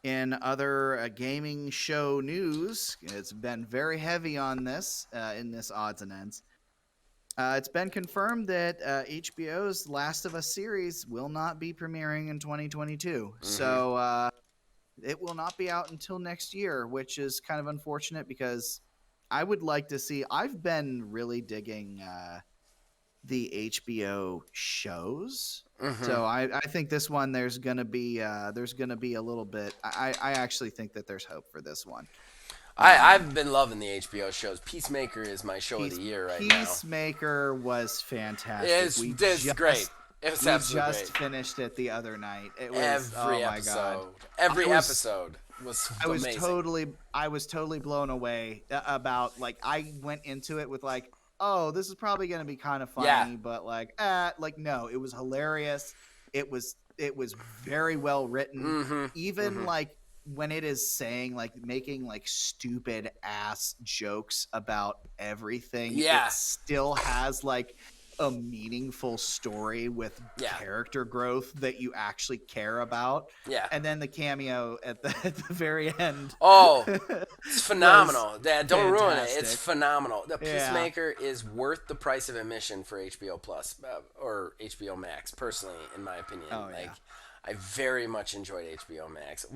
In other gaming show news, it's been very heavy on this in this odds and ends. It's been confirmed that HBO's Last of Us series will not be premiering in 2022. So it will not be out until next year, which is kind of unfortunate because I would like to see. I've been really digging the HBO shows. So I think this one there's gonna be a little bit. I actually think that there's hope for this one. I've been loving the HBO shows. Peacemaker is my show of the year right now. Peacemaker was fantastic. It's great. It was absolutely just great. finished it the other night. It was Every my episode. God. Every I was- episode was I was amazing. totally blown away about like I went into it with like, oh, this is probably gonna be kind of funny, Yeah. but like no, it was hilarious. It was very well written. Even like when it is saying like making like stupid ass jokes about everything, Yeah. it still has like a meaningful story with Yeah. character growth that you actually care about. Yeah. And then the cameo at the very end. Oh, it's phenomenal. Dad, don't ruin it. It's fantastic. phenomenal. The Yeah. Peacemaker is worth the price of admission for HBO Plus or HBO Max. Personally, in my opinion, Oh, like yeah. I very much enjoyed HBO Max.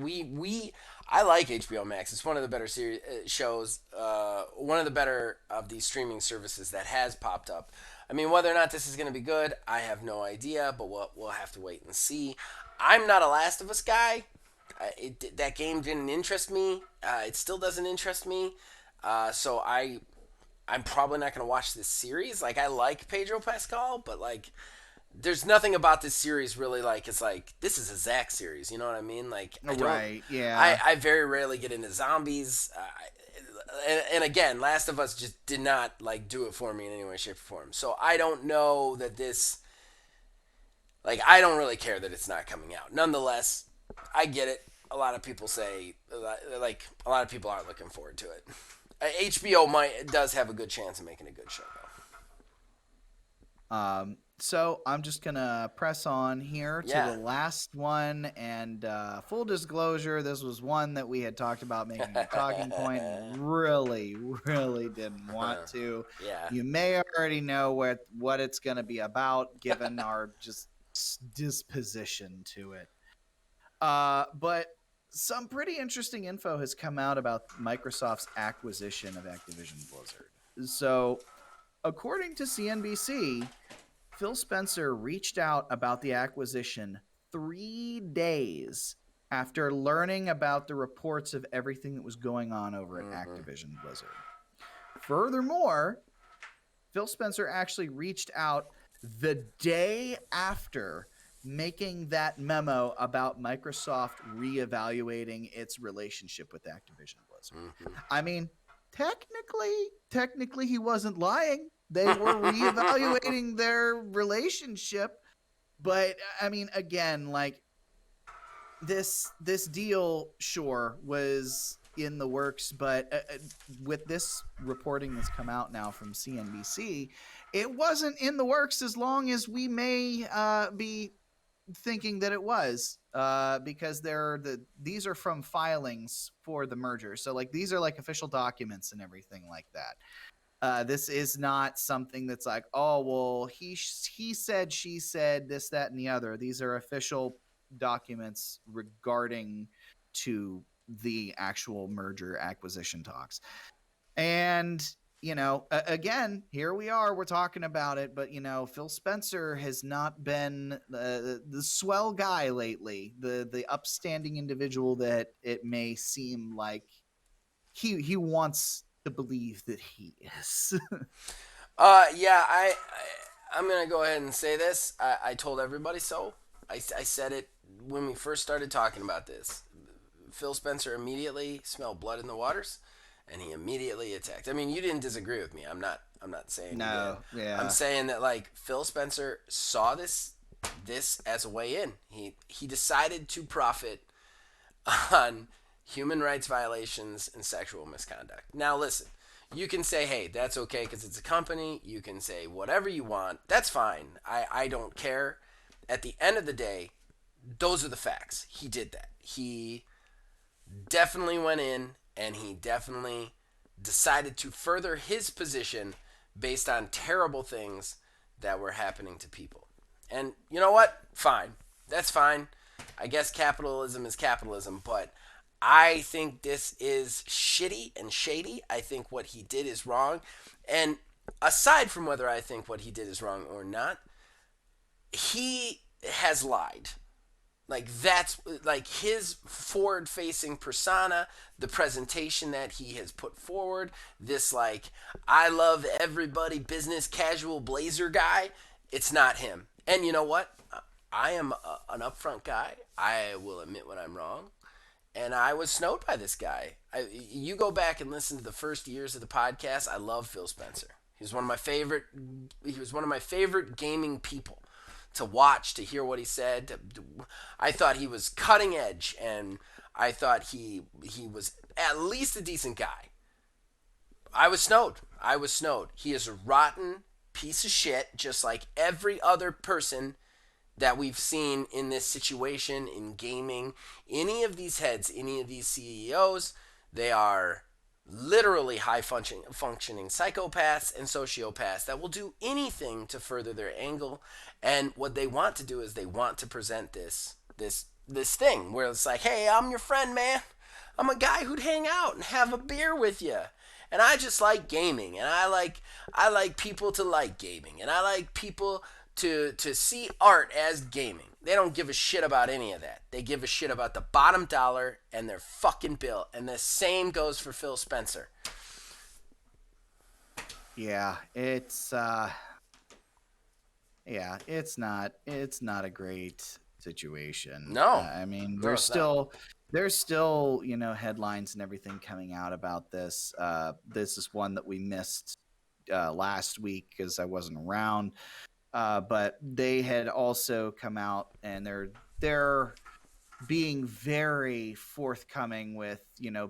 I like HBO Max. It's one of the better series shows. One of the better of these streaming services that has popped up. I mean, whether or not this is going to be good, I have no idea, but we'll have to wait and see. I'm not a Last of Us guy. That game didn't interest me. It still doesn't interest me. So I'm probably not going to watch this series. Like, I like Pedro Pascal, but like there's nothing about this series really like it's like this is a Zack series. You know what I mean? Like I don't. Right, yeah. I very rarely get into zombies. And again, Last of Us just did not like do it for me in any way, shape, or form. So I don't know that this. Like, I don't really care that it's not coming out. Nonetheless, I get it. A lot of people say like a lot of people aren't looking forward to it. HBO does have a good chance of making a good show though. So I'm just gonna press on here to Yeah. the last one, and full disclosure, this was one that we had talked about making a talking point, and really didn't want to. Yeah. You may already know what it's gonna be about, given our just disposition to it. But some pretty interesting info has come out about Microsoft's acquisition of Activision Blizzard. So, according to CNBC, Phil Spencer reached out about the acquisition 3 days after learning about the reports of everything that was going on over at Activision Blizzard. Furthermore, Phil Spencer actually reached out the day after making that memo about Microsoft reevaluating its relationship with Activision Blizzard. I mean, technically he wasn't lying. They were reevaluating their relationship, but I mean, again, like this deal, sure, was in the works, but with this reporting that's come out now from CNBC, it wasn't in the works as long as we may be thinking that it was, because these are from filings for the merger. So like these are like official documents and everything like that. This is not something that's like, oh, well, he said, she said, this, that, and the other. These are official documents regarding to the actual merger acquisition talks. And, you know, again, here we are, we're talking about it, but, you know, Phil Spencer has not been the swell guy lately, the upstanding individual that it may seem like he wants to believe that he is. Yeah, I'm gonna go ahead and say this. I told everybody so. I said it when we first started talking about this. Phil Spencer immediately smelled blood in the waters, and he immediately attacked. I mean, you didn't disagree with me. I'm not saying you did. No, I'm yeah. saying that like Phil Spencer saw this as a way in. He decided to profit on human rights violations and sexual misconduct. Now, listen, you can say, hey, that's okay because it's a company. You can say whatever you want. That's fine. I don't care. At the end of the day, those are the facts. He did that. He definitely went in and he definitely decided to further his position based on terrible things that were happening to people. And you know what? Fine. That's fine. I guess capitalism is capitalism, but I think this is shitty and shady. I think what he did is wrong. And aside from whether I think what he did is wrong or not, he has lied. Like that's like his forward facing persona, the presentation that he has put forward, this like I love everybody business casual blazer guy, it's not him. And you know what? I am an upfront guy. I will admit when I'm wrong. And I was snowed by this guy. You go back and listen to the first years of the podcast. I love Phil Spencer. He was one of my favorite. He was one of my favorite gaming people to watch, to hear what he said. I thought he was cutting edge, and I thought he was at least a decent guy. I was snowed. I was snowed. He is a rotten piece of shit, just like every other person that we've seen in this situation in gaming. Any of these heads, any of these CEOs, they are literally high functioning psychopaths and sociopaths that will do anything to further their angle. And what they want to do is they want to present this thing where it's like, hey, I'm your friend, man. I'm a guy who'd hang out and have a beer with you. And I just like gaming, and I like people to like gaming, and I like people to see art as gaming. They don't give a shit about any of that. They give a shit about the bottom dollar and their fucking bill. And the same goes for Phil Spencer. Yeah, it's not a great situation. No. I mean, No, it's not. there's still, headlines and everything coming out about this. This is one that we missed last week because I wasn't around. But they had also come out and they're being very forthcoming with,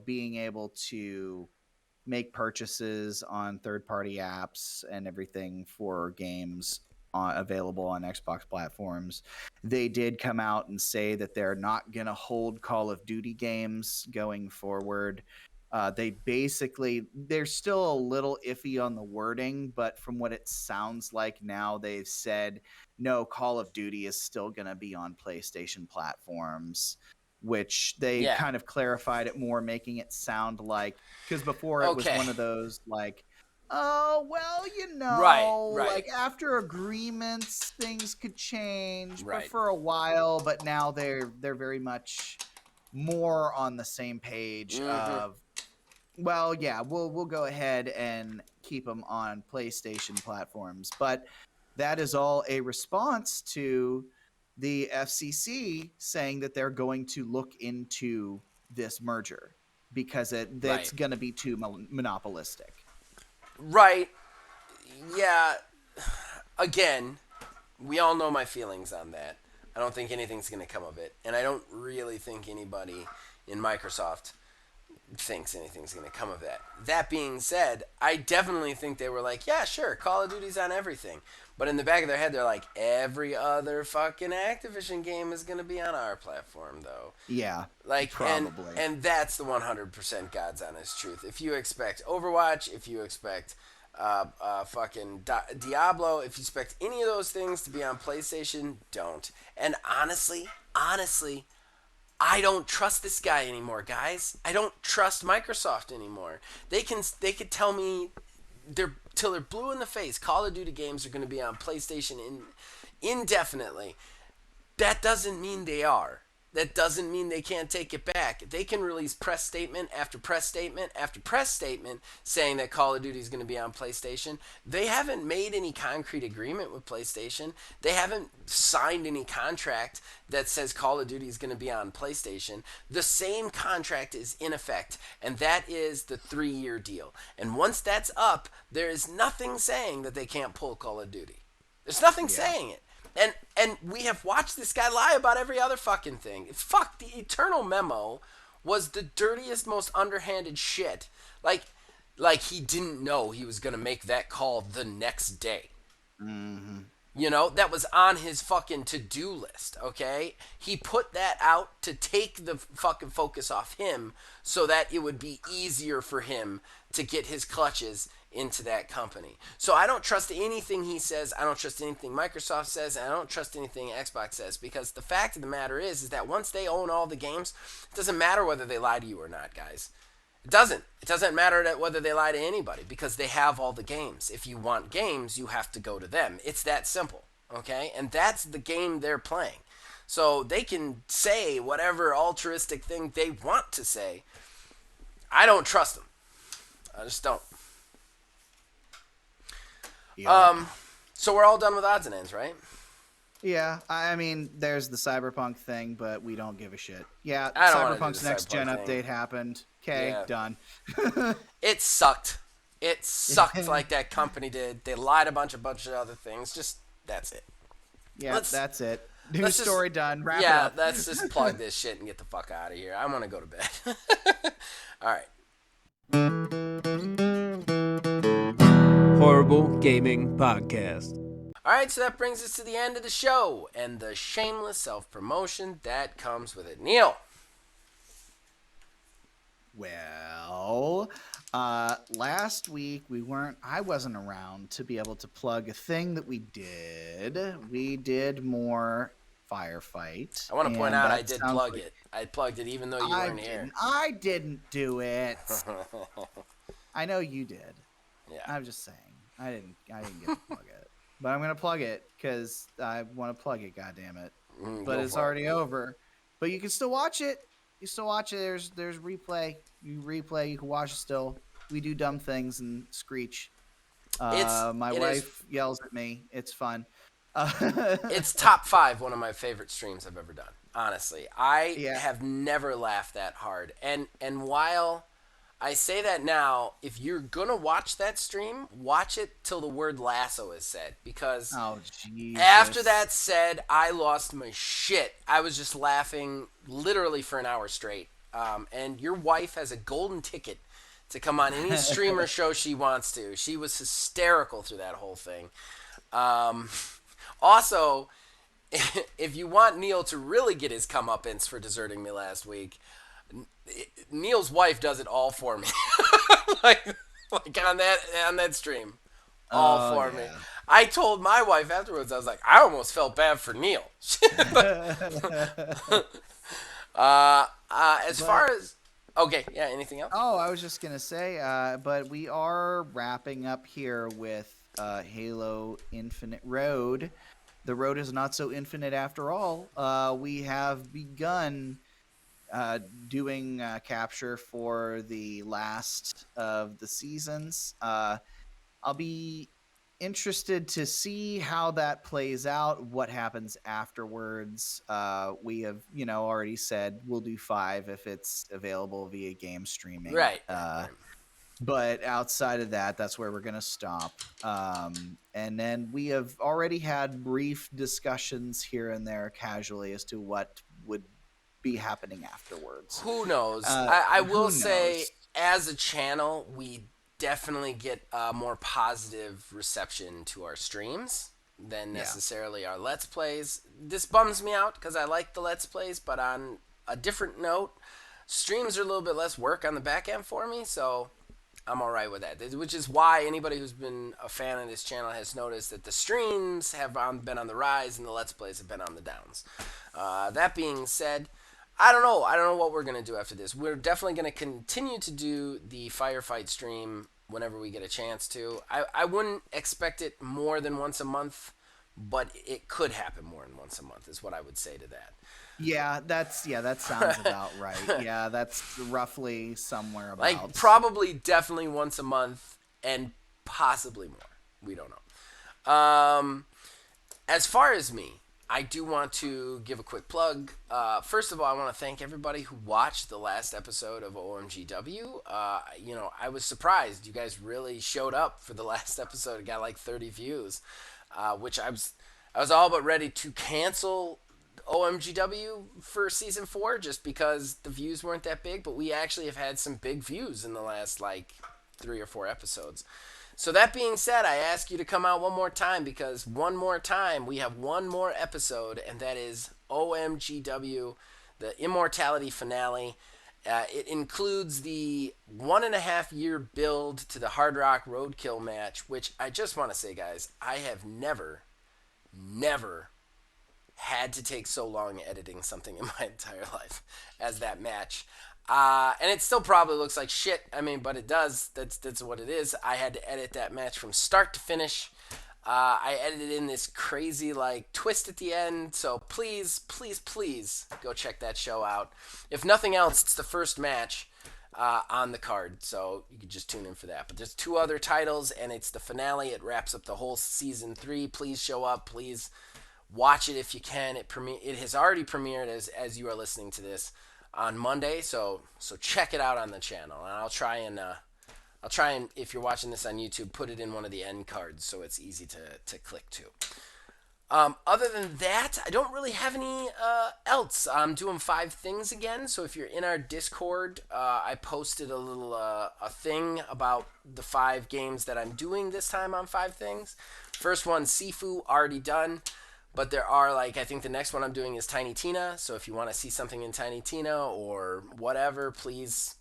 being able to make purchases on third-party apps and everything for games available on Xbox platforms. They did come out and say that they're not going to hold Call of Duty games going forward. They're still a little iffy on the wording, but from what it sounds like now, they've said, no, Call of Duty is still going to be on PlayStation platforms, which they Yeah. kind of clarified it more, making it sound like, because before it was Okay. one of those like, oh, well, Right, right. like after agreements, things could change, but Right. for a while, but now they're very much more on the same page Mm-hmm. of, well, yeah, we'll go ahead and keep them on PlayStation platforms, but that is all a response to the FCC saying that they're going to look into this merger because that's Right. going to be too monopolistic. Right. Yeah. Again, we all know my feelings on that. I don't think anything's going to come of it. And I don't really think anybody in Microsoft thinks anything's going to come of that. That being said, I definitely think they were like, yeah, sure, Call of Duty's on everything. But in the back of their head, they're like, every other fucking Activision game is going to be on our platform, though. Yeah, Like, probably. and that's the 100% God's honest truth. If you expect Overwatch, if you expect fucking Diablo, if you expect any of those things to be on PlayStation, don't. And honestly, I don't trust this guy anymore, guys. I don't trust Microsoft anymore. They could tell me till they're blue in the face. Call of Duty games are going to be on PlayStation indefinitely. That doesn't mean they are. that doesn't mean they can't take it back. They can release press statement after press statement after press statement saying that Call of Duty is going to be on PlayStation. They haven't made any concrete agreement with PlayStation. They haven't signed any contract that says Call of Duty is going to be on PlayStation. The same contract is in effect, and that is the 3-year deal. And once that's up, there is nothing saying that they can't pull Call of Duty. There's nothing saying it. And we have watched this guy lie about every other fucking thing. Fuck, the Eternal Memo was the dirtiest, most underhanded shit. Like he didn't know he was gonna make that call the next day. Mm-hmm. You know, that was on his fucking to-do list, okay? He put that out to take the fucking focus off him so that it would be easier for him to get his clutches into that company. So I don't trust anything he says. I don't trust anything Microsoft says. And I don't trust anything Xbox says, because the fact of the matter is that once they own all the games, it doesn't matter whether they lie to you or not, guys. It doesn't. It doesn't matter whether they lie to anybody, because they have all the games. If you want games, you have to go to them. It's that simple, okay? And that's the game they're playing. So they can say whatever altruistic thing they want to say. I don't trust them. I just don't. Yeah. So we're all done with odds and ends, right? Yeah, I mean, there's the Cyberpunk thing, but we don't give a shit. Yeah, I don't wanna do Cyberpunk's the next gen Cyberpunk thing. update happened. Okay, Yeah. done. It sucked. It sucked like that company did. They lied a bunch of other things. Just that's it. Yeah, Let's- that's it. New let's just- story done. Wrap it Yeah, up. let's just plug this shit and get the fuck out of here. I want to go to bed. All right. Horrible Gaming Podcast. All right, so that brings us to the end of the show and the shameless self-promotion that comes with it. Neil. Well, last week I wasn't around to be able to plug a thing that we did. We did more Firefight. I want to point and out that I did sounds plug like- it. I plugged it even though you weren't here. I didn't do it. I know you did. Yeah. I'm just saying. I didn't get to plug it. But I'm gonna plug it because I want to plug it. God damn it! But Go it's for it. already over. But you can still watch it. You still watch it. There's replay. You replay. You can watch it still. We do dumb things and screech. My it wife yells at me. It's fun. It's top 5 one of my favorite streams I've ever done. Honestly, I Yeah. have never laughed that hard. And while I say that now, if you're gonna watch that stream, watch it till the word lasso is said, because Oh Jesus. after that said, I lost my shit. I was just laughing literally for an hour straight. And your wife has a golden ticket to come on any streamer show she wants to. She was hysterical through that whole thing. Also, if you want Neil to really get his comeuppance for deserting me last week, Neil's wife does it all for me. like on that stream. All for me. I told my wife afterwards, I was like, I almost felt bad for Neil. As far as okay, yeah, anything else? Oh, I was just gonna say, but we are wrapping up here with Halo Infinite Road. The road is not so infinite after all. We have begun doing capture for the last of the seasons. I'll be interested to see how that plays out, what happens afterwards. We have, already said we'll do 5 if it's available via game streaming. Right. But outside of that, that's where we're going to stop. And then we have already had brief discussions here and there casually as to what would be happening afterwards. Who knows? I will who say, knows? as a channel, we definitely get a more positive reception to our streams than necessarily our Let's Plays. This bums me out because I like the Let's Plays, but on a different note, streams are a little bit less work on the back end for me, so I'm all right with that. Which is why anybody who's been a fan of this channel has noticed that the streams have been on the rise and the Let's Plays have been on the downs. That being said, I don't know what we're going to do after this. We're definitely going to continue to do the Firefight stream whenever we get a chance to. I wouldn't expect it more than once a month, but it could happen more than once a month is what I would say to that. That sounds about right. Yeah, that's roughly somewhere Like abouts. probably definitely once a month and possibly more. We don't know. As far as me, I do want to give a quick plug. First of all, I want to thank everybody who watched the last episode of OMGW. I was surprised you guys really showed up for the last episode. It got like 30 views, which I was all but ready to cancel OMGW for season 4 just because the views weren't that big. But we actually have had some big views in the last like 3 or 4 episodes. So that being said, I ask you to come out one more time because one more time we have one more episode, and that is OMGW, the Immortality finale. It includes the 1.5 year build to the Hard Rock Roadkill match, which I just want to say, guys, I have never had to take so long editing something in my entire life as that match. And it still probably looks like shit. I mean, but it does. That's what it is. I had to edit that match from start to finish. I edited in this crazy like twist at the end. So please, please, please go check that show out. If nothing else, it's the first match on the card, so you can just tune in for that. But there's 2 other titles, and it's the finale. It wraps up the whole season 3. Please show up. Please watch it if you can. It has already premiered as you are listening to this on Monday, so check it out on the channel, and I'll try and if you're watching this on YouTube, put it in one of the end cards so it's easy to click to. Other than that, I don't really have any else. I'm doing 5 things again, so if you're in our Discord, I posted a little a thing about the 5 games that I'm doing this time on 5 things. First one, Sifu, already done. But there are, like, I think the next one I'm doing is Tiny Tina. So if you want to see something in Tiny Tina or whatever, please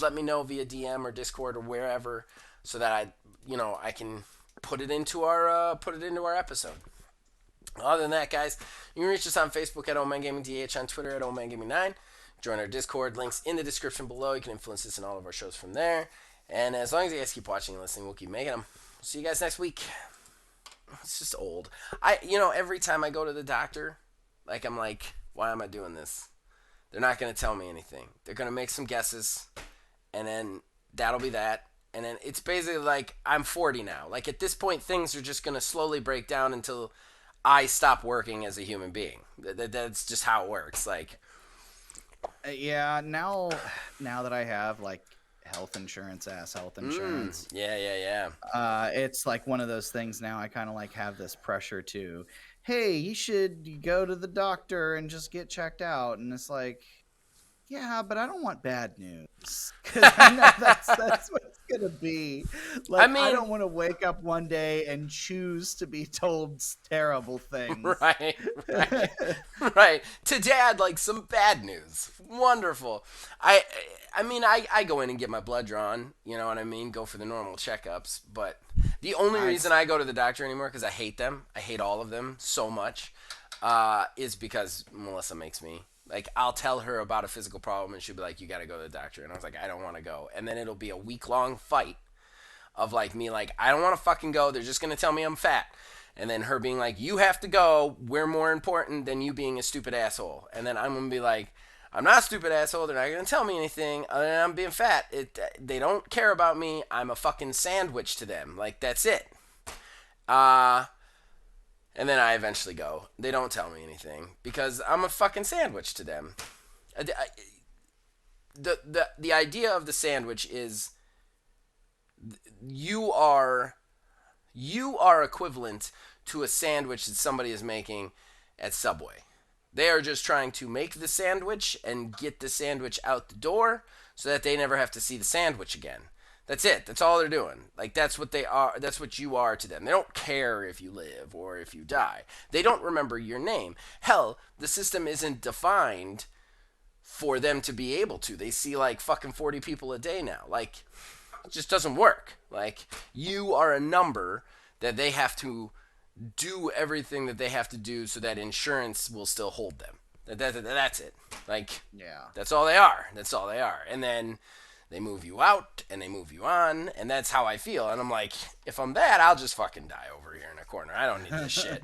let me know via DM or Discord or wherever, I can put it into our episode. Other than that, guys, you can reach us on Facebook at OManGamingDH, on Twitter at OManGaming9. Join our Discord, links in the description below. You can influence us in all of our shows from there. And as long as you guys keep watching and listening, we'll keep making them. See you guys next week. It's just old. Every time I go to the doctor, I'm like, why am I doing this? They're not going to tell me anything. They're going to make some guesses, and then that'll be that. And then it's basically like I'm 40 now. Like at this point, things are just going to slowly break down until I stop working as a human being. That's just how it works. Like, Yeah, now that I have like health insurance, yeah. it's like one of those things now. I kind of like have this pressure to, hey, you should go to the doctor and just get checked out, and it's like, yeah, but I don't want bad news because I know that's what it's gonna be. Like, I don't want to wake up one day and choose to be told terrible things. Right. Right. To add like some bad news. Wonderful. I go in and get my blood drawn. You know what I mean? Go for the normal checkups. But the only reason I go to the doctor anymore, because I hate them. I hate all of them so much. Is because Melissa makes me. Like, I'll tell her about a physical problem, and she'll be like, you got to go to the doctor. And I was like, I don't want to go. And then it'll be a week-long fight of, like, me, like, I don't want to fucking go. They're just going to tell me I'm fat. And then her being like, you have to go. We're more important than you being a stupid asshole. And then I'm going to be like, I'm not a stupid asshole. They're not going to tell me anything other than I'm being fat. They don't care about me. I'm a fucking sandwich to them. Like, that's it. And then I eventually go. They don't tell me anything because I'm a fucking sandwich to them. The idea of the sandwich is you are equivalent to a sandwich that somebody is making at Subway. They are just trying to make the sandwich and get the sandwich out the door so that they never have to see the sandwich again. That's it. That's all they're doing. Like, that's what they are. That's what you are to them. They don't care if you live or if you die. They don't remember your name. Hell, the system isn't defined for them to be able to. They see, like, fucking 40 people a day now. Like, it just doesn't work. Like, you are a number that they have to do everything that they have to do so that insurance will still hold them. That's it. Like, Yeah. that's all they are. That's all they are. And then they move you out and they move you on, and that's how I feel. And I'm like, if I'm that, I'll just fucking die over here in a corner. I don't need this shit.